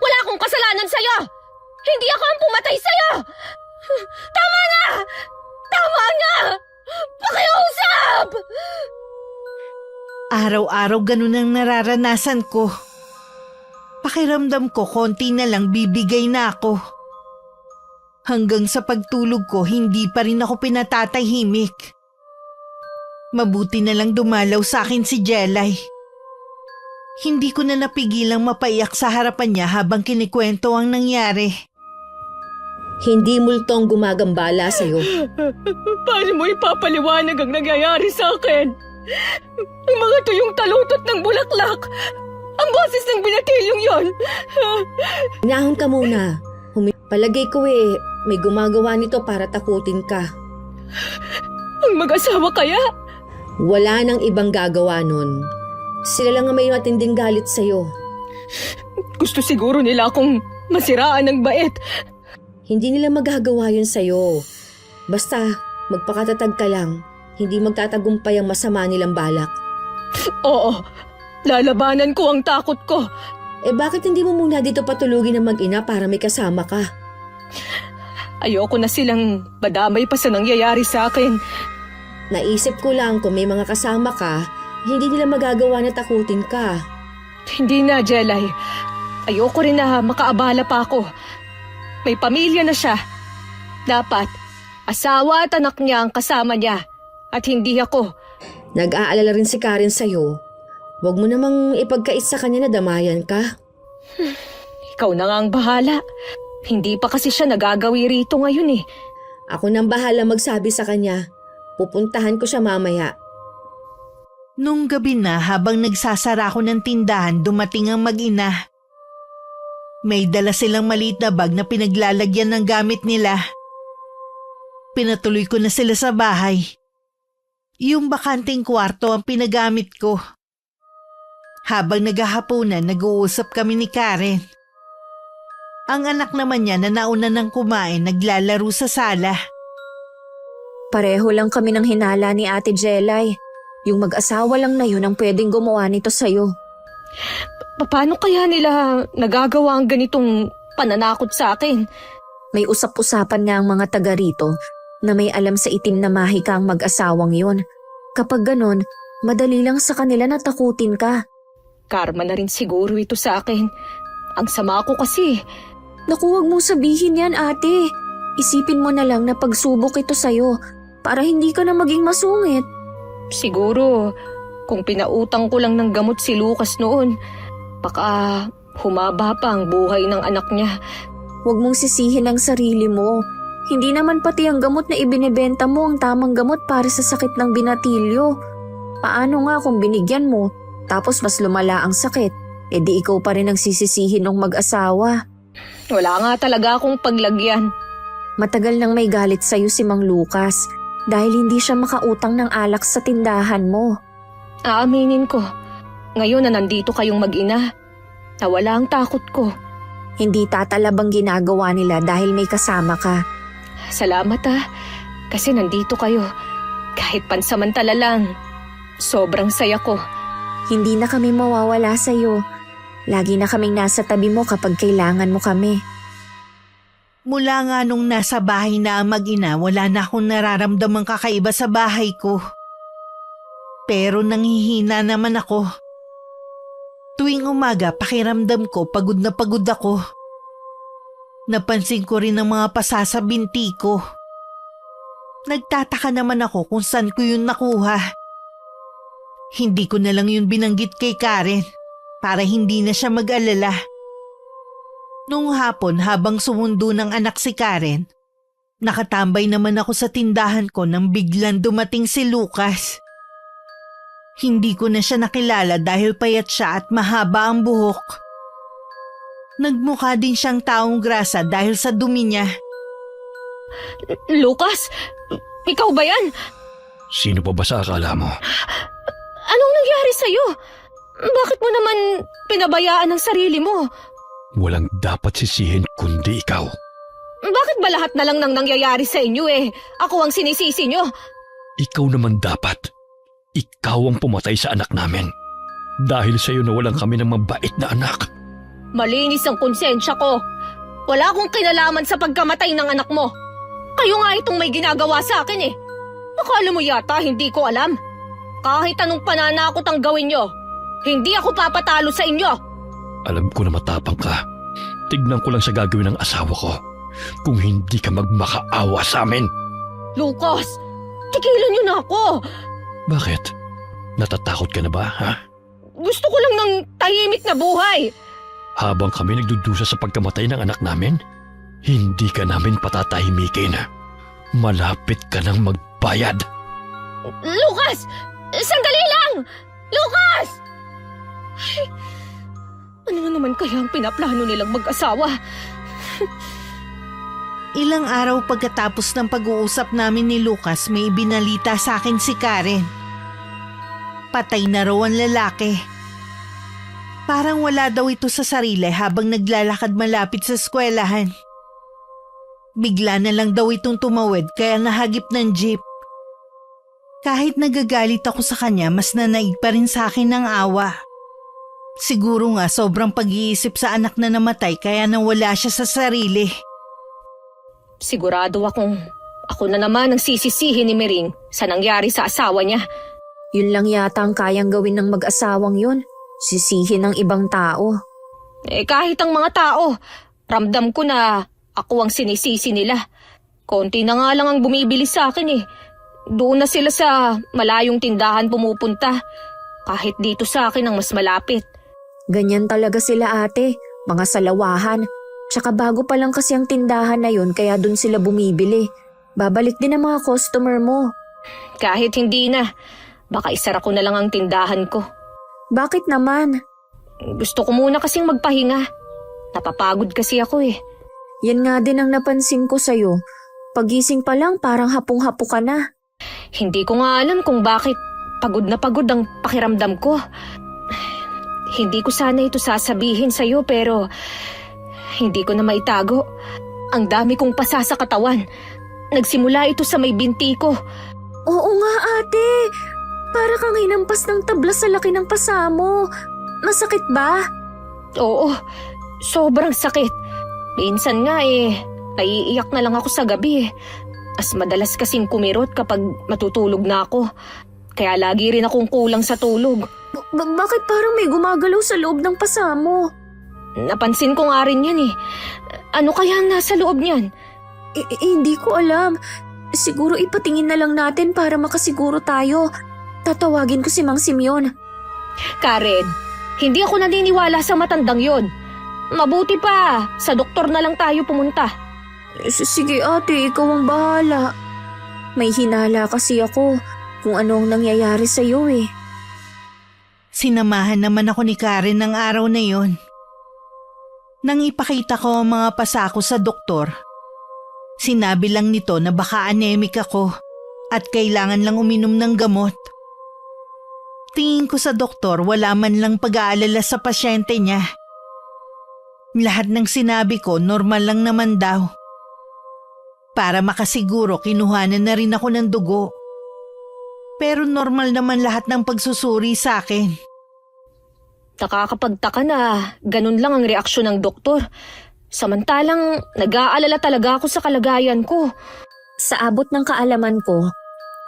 Wala akong kasalanan sa'yo! Hindi ako ang pumatay sa'yo! Tama na! Tama na! Pakiusap! Araw-araw ganun ang nararanasan ko. Pakiramdam ko konti na lang bibigay na ako. Hanggang sa pagtulog ko hindi pa rin ako pinatatahimik. Mabuti na lang dumalaw sa akin si Jelay. Hindi ko na napigilang mapaiyak sa harapan niya habang kinikwento ang nangyari. Hindi multong gumagambala sa'yo. Paano mo ipapaliwanag ang nangyayari sa akin? Ang mga tuyong talutot ng bulaklak! Ang boses ng binatilyong yon! Inahon ka muna. Palagay ko may gumagawa nito para takutin ka. Ang mag-asawa kaya? Wala nang ibang gagawa nun. Sila lang ang may matinding galit sa'yo. Gusto siguro nila akong masiraan ng bait. Hindi nila magagawa yun sa'yo. Basta magpakatatag ka lang. Hindi magtatagumpay ang masama nilang balak. Oo, Lalabanan ko ang takot ko. Bakit hindi mo muna dito patulugin ng mag-ina para may kasama ka? Ayoko na silang madamay pa sa nangyayari sa akin. Naisip ko lang kung may mga kasama ka, hindi nila magagawa na takutin ka. Hindi na, Jelay. Ayoko rin na makaabala pa ako. May pamilya na siya. Dapat, asawa at anak niya ang kasama niya. At hindi ako. Nag-aalala rin si Karen sa'yo. Huwag mo namang ipagkait sa kanya na damayan ka. Ikaw na nga ang bahala. Hindi pa kasi siya nagagawi rito ngayon eh. Ako nang bahala magsabi sa kanya. Pupuntahan ko siya mamaya. Nung gabi na habang nagsasara ako ng tindahan, dumating ang mag-ina. May dala silang maliit na bag na pinaglalagyan ng gamit nila. Pinatuloy ko na sila sa bahay. Yung bakanting kwarto ang pinagamit ko. Habang naghahaponan, nag-uusap kami ni Karen. Ang anak naman niya na nauna ng kumain, naglalaro sa sala. Pareho lang kami ng hinala ni Ate Jelay. Yung mag-asawa lang na yun ang pwedeng gumawa nito sa'yo. Paano kaya nila nagagawa ang ganitong pananakot sa akin? May usap-usapan nga ang mga taga rito na may alam sa itim na mahika ang mag-asawang yun. Kapag ganon, madali lang sa kanila na takutin ka. Karma na rin siguro ito sa akin. Ang sama ko kasi. Naku, huwag mong sabihin yan, ate. Isipin mo na lang na pagsubok ito sa'yo para hindi ka na maging masungit. Siguro, kung pinautang ko lang ng gamot si Lucas noon, baka humaba pa ang buhay ng anak niya. Huwag mong sisihin ang sarili mo. Hindi naman pati ang gamot na ibinebenta mo ang tamang gamot para sa sakit ng binatilyo. Paano nga kung binigyan mo, tapos mas lumala ang sakit, di ikaw pa rin ang sisisihin ng mag-asawa. Wala nga talaga akong paglagyan. Matagal nang may galit sa'yo si Mang Lucas dahil hindi siya makautang ng alak sa tindahan mo. Aaminin ko, ngayon na nandito kayong mag-ina, nawala ang takot ko. Hindi tatalab ang ginagawa nila dahil may kasama ka. Salamat kasi nandito kayo. Kahit pansamantala lang, sobrang saya ko. Hindi na kami mawawala sa'yo. Lagi na kaming nasa tabi mo kapag kailangan mo kami. Mula nga nung nasa bahay na ang mag-ina, wala na akong nararamdamang kakaiba sa bahay ko. Pero nanghihina naman ako. Tuwing umaga, pakiramdam ko pagod na pagod ako. Napansin ko rin ang mga pasa sa binti ko. Nagtataka naman ako kung saan ko yun nakuha. Hindi ko na lang yun binanggit kay Karen para hindi na siya mag-alala. Nung hapon habang sumundo ng anak si Karen, nakatambay naman ako sa tindahan ko nang biglang dumating si Lucas. Hindi ko na siya nakilala dahil payat siya at mahaba ang buhok. Nagmukha din siyang taong grasa dahil sa dumi niya. Lucas, ikaw ba yan? Sino pa ba sa akala mo? Anong nangyari sa'yo? Bakit mo naman pinabayaan ang sarili mo? Walang dapat sisihin kundi ikaw. Bakit ba lahat na lang nang nangyayari sa inyo Ako ang sinisisi nyo. Ikaw naman dapat. Ikaw ang pumatay sa anak namin. Dahil sa'yo nawalan kami ng mabait na anak. Malinis ang konsensya ko. Wala akong kinalaman sa pagkamatay ng anak mo. Kayo nga itong may ginagawa sa akin Akala mo yata hindi ko alam. Kahit anong pananakot ang gawin nyo, hindi ako papatalo sa inyo. Alam ko na matapang ka. Tignan ko lang sa gagawin ng asawa ko. Kung hindi ka magmakaawa sa amin. Lucas, tigilan niyo na ako. Bakit? Natatakot ka na ba, ha? Gusto ko lang ng tahimik na buhay. Habang kami nagdudusa sa pagkamatay ng anak namin, hindi ka namin patatahimikin. Malapit ka nang magbayad. Lucas! Sandali lang! Lucas! Ay, ano naman kaya ang pinaplano nilang mag-asawa? Ilang araw pagkatapos ng pag-uusap namin ni Lucas, may ibinalita sa akin si Karen. Patay na raw ang lalaki. Parang wala daw ito sa sarili habang naglalakad malapit sa eskwelahan. Bigla na lang daw itong tumawid kaya nahagip ng jeep. Kahit nagagalit ako sa kanya, mas nanaig pa rin sa akin ng awa. Siguro nga sobrang pag-iisip sa anak na namatay kaya nawala siya sa sarili. Sigurado akong ako na naman ang sisisihin ni Mering sa nangyari sa asawa niya. Yun lang yata ang kayang gawin ng mag-asawang yun. Sisihin ng ibang tao. Kahit ang mga tao, ramdam ko na ako ang sinisisi nila. Konti na nga lang ang bumibili sa akin eh. Doon na sila sa malayong tindahan pumupunta. Kahit dito sa akin ang mas malapit. Ganyan talaga sila ate, mga salawahan. Tsaka bago pa lang kasi ang tindahan na yun kaya dun sila bumibili. Babalik din ang mga customer mo. Kahit hindi na, baka isara ko na lang ang tindahan ko. Bakit naman? Gusto ko muna kasing magpahinga. Napapagod kasi ako eh. Yan nga din ang napansin ko sa'yo. Pagising pa lang parang hapong-hapo ka na. Hindi ko nga alam kung bakit pagod na pagod ang pakiramdam ko. Hindi ko sana ito sasabihin sa'yo pero hindi ko na maitago. Ang dami kong pasa sa katawan. Nagsimula ito sa may binti ko. Oo nga ate, para kang hinampas ng tablas sa laki ng pasa mo. Masakit ba? Oo, sobrang sakit. Minsan nga naiiyak na lang ako sa gabi. As madalas kasing kumirot kapag matutulog na ako. Kaya lagi rin akong kulang sa tulog. Bakit parang may gumagalaw sa loob ng pasa mo? Napansin ko nga rin yan eh. Ano kaya ang nasa loob niyan? Hindi ko alam. Siguro ipatingin na lang natin para makasiguro tayo. Tatawagin ko si Mang Simeon. Karen, hindi ako naniniwala sa matandang yon. Mabuti pa, sa doktor na lang tayo pumunta. Sige ate, ikaw ang bahala. May hinala kasi ako kung anong nangyayari sa'yo eh. Sinamahan naman ako ni Karen ng araw na yon. Nang ipakita ko ang mga pasa ko sa doktor, sinabi lang nito na baka anemic ako at kailangan lang uminom ng gamot. Tingin ko sa doktor wala man lang pag-aalala sa pasyente niya. Lahat ng sinabi ko normal lang naman daw. Para makasiguro kinuhanan na rin ako ng dugo. Pero normal naman lahat ng pagsusuri sa akin. Nakakapagtaka na ganun lang ang reaksyon ng doktor. Samantalang nag-aalala talaga ako sa kalagayan ko. Sa abot ng kaalaman ko,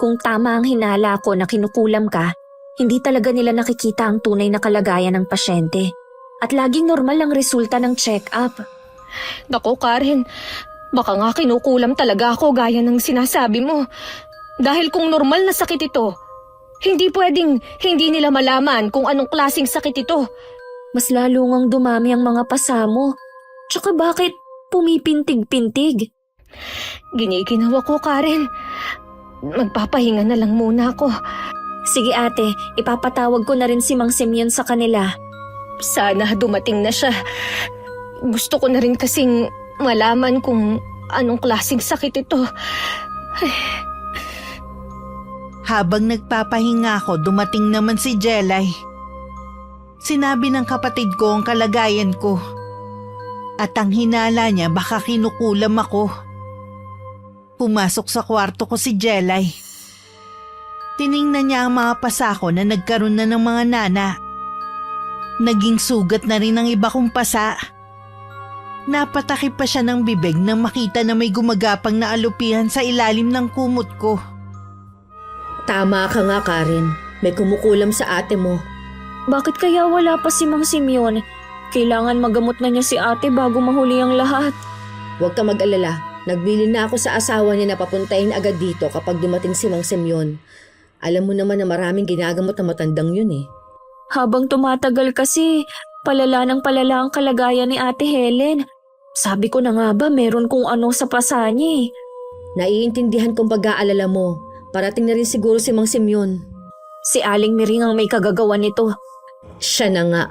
kung tama ang hinala ko na kinukulam ka, hindi talaga nila nakikita ang tunay na kalagayan ng pasyente. At laging normal ang resulta ng check-up. Naku Karen, baka nga kinukulam talaga ako gaya ng sinasabi mo. Dahil kung normal na sakit ito, hindi pwedeng hindi nila malaman kung anong klaseng sakit ito. Mas lalo ngang dumami ang mga pasa mo. Tsaka bakit pumipintig-pintig? Giniginawa ko, Karen. Magpapahinga na lang muna ako. Sige ate, ipapatawag ko na rin si Mang Simeon sa kanila. Sana dumating na siya. Gusto ko na rin kasing malaman kung anong klaseng sakit ito. Habang nagpapahinga ako, dumating naman si Jelay. Sinabi ng kapatid ko ang kalagayan ko. At ang hinala niya baka kinukulam ako. Pumasok sa kwarto ko si Jelay. Tiningnan niya ang mga pasako na nagkaroon na ng mga nana. Naging sugat na rin ang iba kong pasa. Napatakip pa siya ng bibig nang makita na may gumagapang na alupihan sa ilalim ng kumot ko. Tama ka nga, Karen. May kumukulam sa ate mo. Bakit kaya wala pa si Mang Simeon? Kailangan magamot na niya si ate bago mahuli ang lahat. Huwag ka mag-alala. Nagbili na ako sa asawa niya na papuntahin agad dito kapag dumating si Mang Simeon. Alam mo naman na maraming ginagamot na matandang yun eh. Habang tumatagal kasi, palala ng palala ang kalagayan ni Ate Helen. Sabi ko na nga ba meron kung ano sa pasa niya eh. Naiintindihan kong pag-aalala mo. Parating na rin siguro si Mang Simeon. Si Aling Miring ang may kagagawa nito. Siya na nga.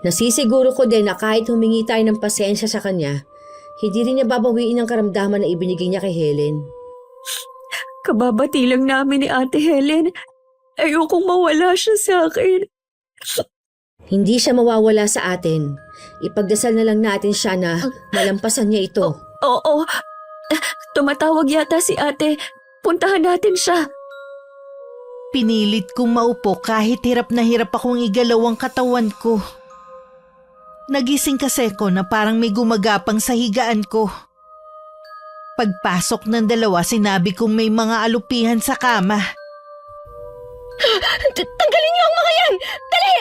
Nasisiguro ko din na kahit humingi tayo ng pasensya sa kanya, hindi rin niya babawiin ang karamdaman na ibinigay niya kay Helen. Kababati lang namin ni Ate Helen. Ayokong mawala siya sa akin. Hindi siya mawawala sa atin. Ipagdasal na lang natin siya na malampasan niya ito. Oo. Tumatawag yata si ate. Puntahan natin siya. Pinilit kong maupo kahit hirap na hirap akong igalaw ang katawan ko. Nagising kasi ko na parang may gumagapang sa higaan ko. Pagpasok ng dalawa, sinabi kong may mga alupihan sa kama. Tanggalin niyo ang mga yan! Dali!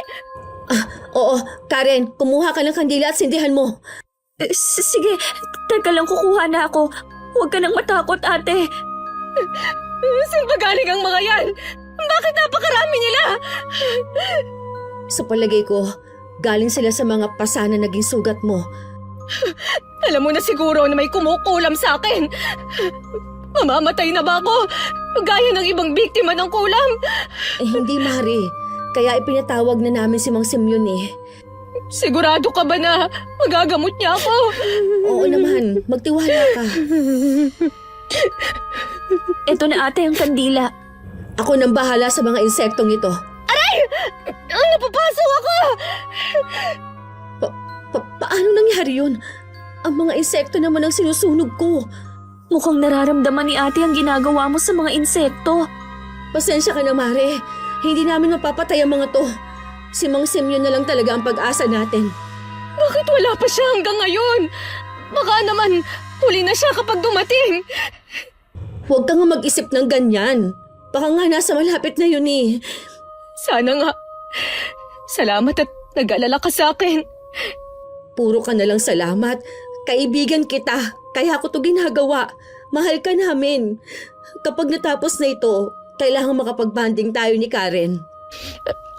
Oo, Karen, kumuha ka ng kandila at sindihan mo. Sige, teka lang, kukuha na ako. Huwag ka nang matakot, ate. Saan ba galing ang mga yan? Bakit napakarami nila? Sa palagay ko, galing sila sa mga pasa na naging sugat mo. Alam mo na siguro na may kumukulam sa akin. Mamamatay na ba ako? Gaya ng ibang biktima ng kulam. Hindi, Mari. Kaya ipinatawag na namin si Mang Simeon eh. Sigurado ka ba na magagamot niya ako? Oo naman, magtiwala ka. Ito na, ate, ang kandila. Ako nang bahala sa mga insektong ito. Napapasok ako! Paano nangyari yun? Ang mga insekto naman ang sinusunog ko. Mukhang nararamdaman ni ate ang ginagawa mo sa mga insekto. Pasensya ka na, Mare. Hindi namin mapapatay ang mga to. Si Mang Simeon na lang talaga ang pag-asa natin. Bakit wala pa siya hanggang ngayon? Baka naman huli na siya kapag dumating. Huwag ka nga mag-isip ng ganyan. Baka nga nasa malapit na yun eh. Sana nga. Salamat at nag-alala ka sa akin. Puro ka na lang salamat. Kaibigan kita. Kaya ako to ginagawa. Mahal ka namin. Kapag natapos na ito, kailangan makapag-banding tayo ni Karen.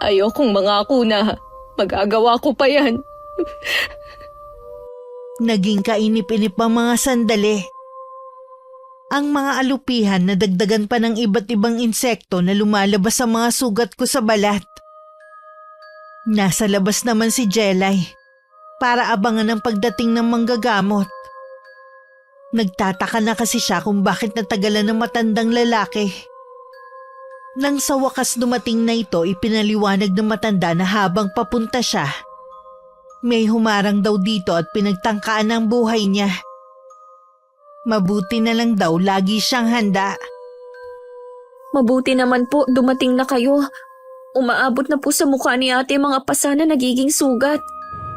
Ayokong mangako na magagawa ko pa yan. Naging kainip-inip ang mga sandali. Ang mga alupihan na dagdagan pa ng iba't ibang insekto na lumalabas sa mga sugat ko sa balat. Nasa labas naman si Jelay para abangan ang pagdating ng manggagamot. Nagtataka na kasi siya kung bakit natagalan ng matandang lalaki. Nang sa wakas dumating na ito, ipinaliwanag ng matanda na habang papunta siya, may humarang daw dito at pinagtangkaan ang buhay niya. Mabuti na lang daw lagi siyang handa. Mabuti naman po, dumating na kayo. Umaabot na po sa mukha ni ate mga pasa na nagiging sugat.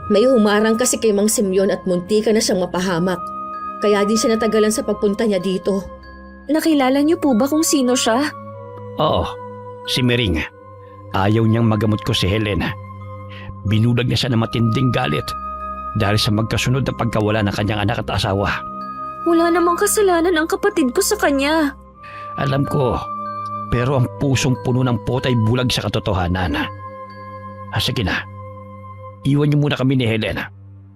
May humarang kasi kay Mang Simeon at munti ka na siyang mapahamak. Kaya din siya natagalan sa pagpunta niya dito. Nakilala niyo po ba kung sino siya? Oo, si Mering. Ayaw niyang magamot ko si Helena. Binulag niya siya ng matinding galit dahil sa magkasunod na pagkawala ng kanyang anak at asawa. Wala namang kasalanan ang kapatid ko sa kanya. Alam ko, pero ang pusong puno ng potay bulag sa katotohanan. Sige na, iwan niyo muna kami ni Helena.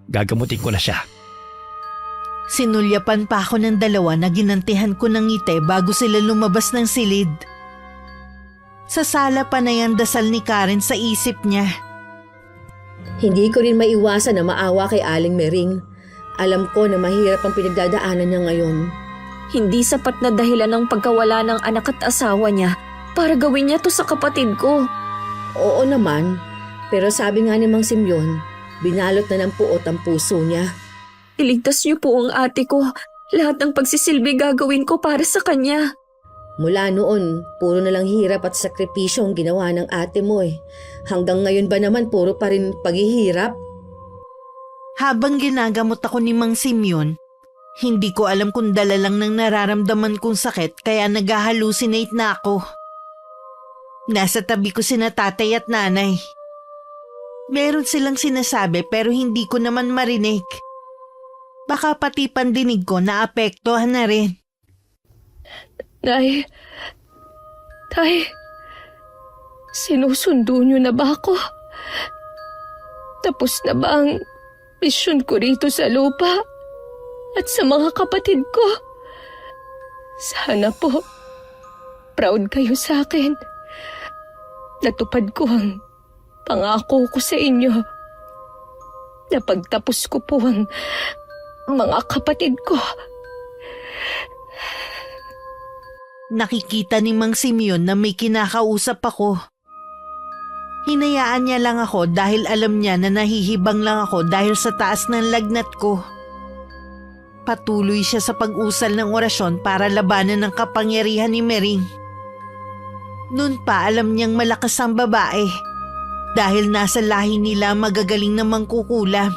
Gagamutin ko na siya. Sinulyapan pa ako ng dalawa na ginantihan ko ng ngiti bago sila lumabas ng silid. Sa sala pa na yan dasal ni Karen sa isip niya. Hindi ko rin maiwasan na maawa kay Aling Mering. Alam ko na mahirap ang pinagdadaanan niya ngayon. Hindi sapat na dahilan ng pagkawala ng anak at asawa niya para gawin niya to sa kapatid ko. Oo naman, pero sabi nga ni Mang Simeon, binalot na ng puot ang puso niya. Iligtas niyo po ang ate ko. Lahat ng pagsisilbi gagawin ko para sa kanya. Mula noon, puro na lang hirap at sakripisyo ang ginawa ng ate mo eh. Hanggang ngayon ba naman puro pa rin paghihirap? Habang ginagamot ako ni Mang Simeon, hindi ko alam kung dala lang ng nararamdaman kong sakit kaya nag-hallucinate na ako. Nasa tabi ko sina tatay at nanay. Meron silang sinasabi pero hindi ko naman marinig. Baka pati pandinig ko naapektuhan na rin. Tay, sinusundo niyo na ba ako? Tapos na ba ang misyon ko rito sa lupa at sa mga kapatid ko? Sana po, proud kayo sa akin. Natupad ko ang pangako ko sa inyo. Napagtapos ko po ang mga kapatid ko. Nakikita ni Mang Simeon na may kinakausap ako. Hinayaan niya lang ako dahil alam niya na nahihibang lang ako dahil sa taas ng lagnat ko. Patuloy siya sa pag-usal ng orasyon para labanan ng kapangyarihan ni Mering. Noon pa alam niyang malakas ang babae. dahil nasa lahi nila magagaling na mangkukulam.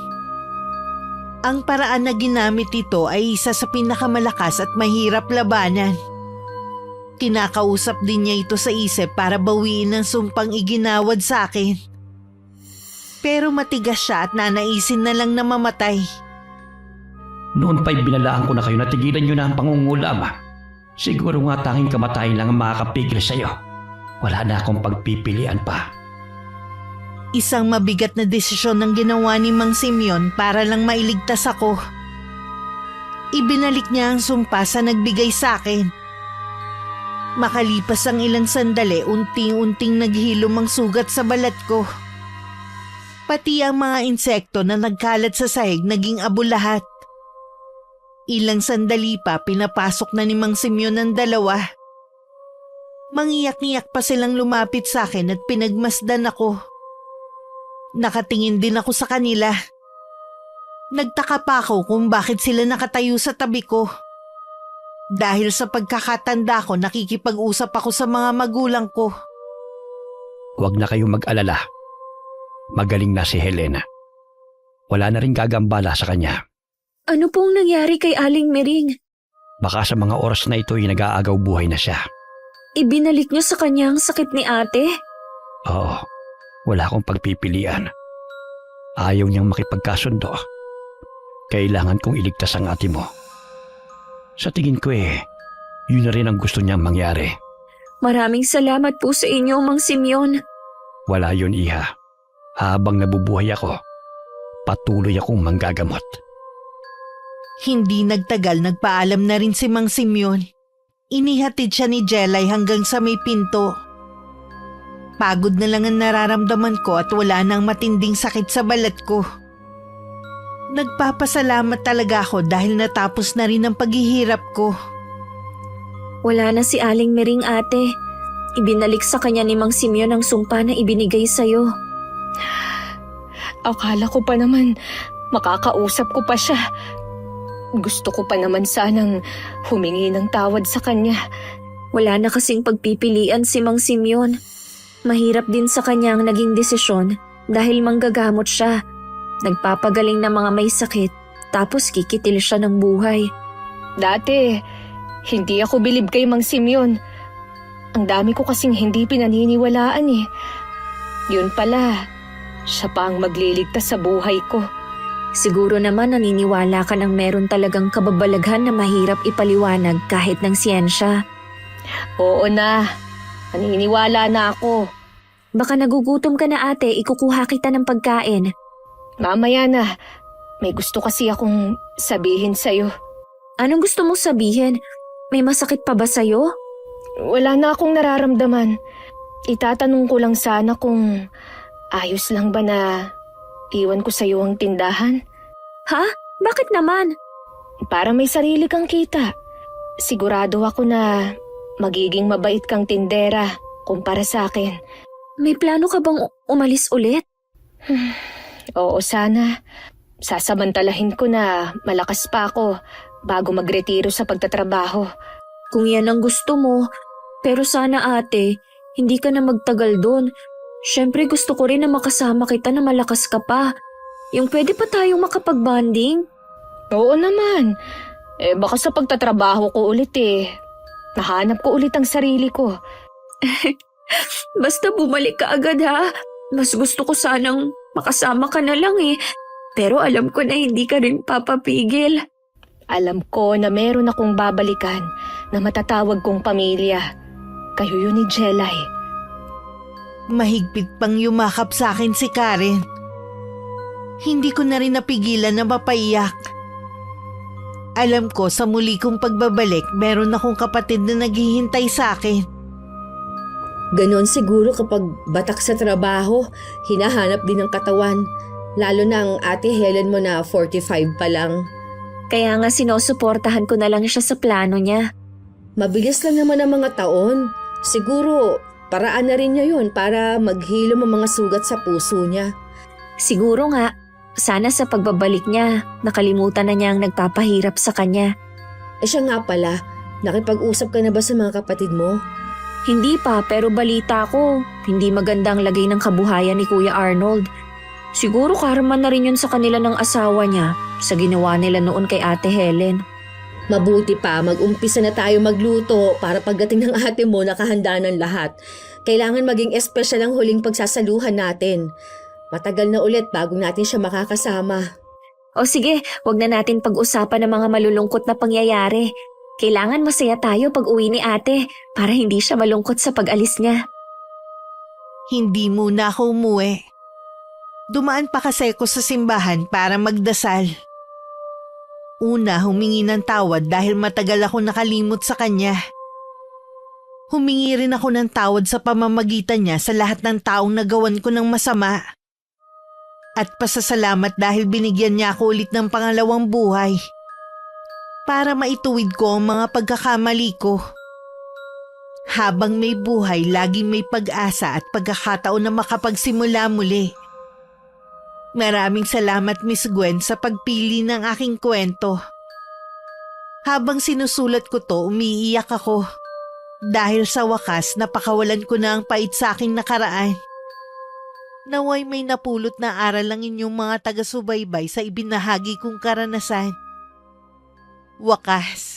Ang paraan na ginamit ito ay isa sa pinakamalakas at mahirap labanan. Kinakausap din niya ito sa isip para bawiin ang sumpang iginawad sa akin. Pero matigas siya at nanaisin na lang na mamatay. Noon pa'y binalaan ko na kayo na tigilan nyo na ang pangungulam. Siguro nga tanging kamatayan lang ang makakapigil sa'yo. Wala na akong pagpipilian pa. Isang mabigat na desisyon ang ginawa ni Mang Simeon para lang mailigtas ako. Ibinalik niya ang sumpa sa nagbigay sa akin. Makalipas ang ilang sandali, unting-unting naghilom ang sugat sa balat ko. Pati ang mga insekto na nagkalat sa sahig naging abo lahat. Ilang sandali pa, pinapasok na ni Mang Simeon ang dalawa. Mangiyak-ngiyak pa silang lumapit sa akin at pinagmasdan ako. Nakatingin din ako sa kanila. Nagtaka pa ako kung bakit sila nakatayo sa tabi ko. Dahil sa pagkakatanda ko, nakikipag-usap ako sa mga magulang ko. Huwag na kayong mag-alala. Magaling na si Helena. Wala na rin gagambala sa kanya. Ano pong nangyari kay Aling Mering? Baka sa mga oras na ito ay nag-aagaw buhay na siya. Ibinalik niyo sa kanya ang sakit ni ate? Oo, wala akong pagpipilian. Ayaw niyang makipagkasundo. Kailangan kong iligtas ang ate mo. Sa tingin ko yun na rin ang gusto niyang mangyari. Maraming salamat po sa inyo, Mang Simeon. Wala yun, Iha. Habang nabubuhay ako, patuloy akong manggagamot. Hindi nagtagal, nagpaalam na rin si Mang Simeon. Inihatid siya ni Jelay hanggang sa may pinto. Pagod na lang ang nararamdaman ko at wala nang matinding sakit sa balat ko. Nagpapasalamat talaga ako dahil natapos na rin ang paghihirap ko. Wala na si Aling Mering, ate. Ibinalik sa kanya ni Mang Simeon ang sumpa na ibinigay sa'yo. Akala ko pa naman makakausap ko pa siya. Gusto ko pa naman sanang humingi ng tawad sa kanya. Wala na kasing pagpipilian si Mang Simeon. Mahirap din sa kanya ang naging desisyon dahil manggagamot siya. Nagpapagaling ng mga may sakit, tapos kikitil siya ng buhay. Dati, hindi ako bilib kay Mang Simeon. Ang dami ko kasing hindi pinaniniwalaan eh. Yun pala, siya pa ang magliligtas sa buhay ko. Siguro naman naniniwala ka ng meron talagang kababalaghan na mahirap ipaliwanag kahit ng siyensya. Oo na, naniniwala na ako. Baka nagugutom ka na, ate, ikukuha kita ng pagkain. Mamaya na, may gusto kasi akong sabihin sa'yo. Anong gusto mong sabihin? May masakit pa ba sa'yo? Wala na akong nararamdaman. Itatanong ko lang sana kung ayos lang ba na iwan ko sa'yo ang tindahan? Ha? Bakit naman? Para may sarili kang kita. Sigurado ako na magiging mabait kang tindera kumpara sa akin. May plano ka bang umalis ulit? Oo, sana. Sasamantalahin ko na malakas pa ako bago magretiro sa pagtatrabaho. Kung yan ang gusto mo, pero sana, ate, hindi ka na magtagal doon. Siyempre gusto ko rin na makasama kita na malakas ka pa. Yung pwede pa tayong makapag-bonding. Oo naman. Baka sa pagtatrabaho ko ulit nahanap ko ulit ang sarili ko. Basta bumalik ka agad, ha? Mas gusto ko sanang makasama ka na lang Pero alam ko na hindi ka rin papapigil. Alam ko na meron akong babalikan na matatawag kong pamilya. Kayo yun ni Jelay. Mahigpit pang yumakap sa akin si Karen. Hindi ko na rin napigilan na mapaiyak. Alam ko sa muli kong pagbabalik, meron akong kapatid na naghihintay sa akin. Ganon siguro kapag batak sa trabaho, hinahanap din ng katawan. Lalo na ang ate Helen mo na 45 pa lang. Kaya nga sinusuportahan ko na lang siya sa plano niya. Mabilis lang naman ang mga taon. Siguro, paraan na rin niya yun para maghilom ang mga sugat sa puso niya. Siguro nga, sana sa pagbabalik niya, nakalimutan na niya ang nagpapahirap sa kanya. Siya nga pala, nakipag-usap ka na ba sa mga kapatid mo? Hindi pa, pero balita ko, hindi magandang lagay ng kabuhayan ni Kuya Arnold. Siguro karma na rin yun sa kanila ng asawa niya sa ginawa nila noon kay Ate Helen. Mabuti pa, mag-umpisa na tayo magluto para pagdating ng ate mo nakahanda ng lahat. Kailangan maging espesyal ang huling pagsasaluhan natin. Matagal na ulit bago natin siya makakasama. O sige, wag na natin pag-usapan ng mga malulungkot na pangyayari. Kailangan masaya tayo pag uwi ni ate para hindi siya malungkot sa pag-alis niya. Hindi muna ako umuwi. Dumaan pa kasi ako sa simbahan para magdasal. Una, humingi ng tawad dahil matagal ako nakalimot sa kanya. Humingi rin ako ng tawad sa pamamagitan niya sa lahat ng taong nagawan ko ng masama. At pasasalamat dahil binigyan niya ako ulit ng pangalawang buhay para maituwid ko ang mga pagkakamali ko. Habang may buhay, laging may pag-asa at pagkakataon na makapagsimula muli. Maraming salamat, Miss Gwen, sa pagpili ng aking kwento. Habang sinusulat ko to, umiiyak ako. Dahil sa wakas, napakawalan ko na ang pait sa aking nakaraan. Naway may napulot na aral ang inyong mga taga-subaybay sa ibinahagi kong karanasan. Wakas.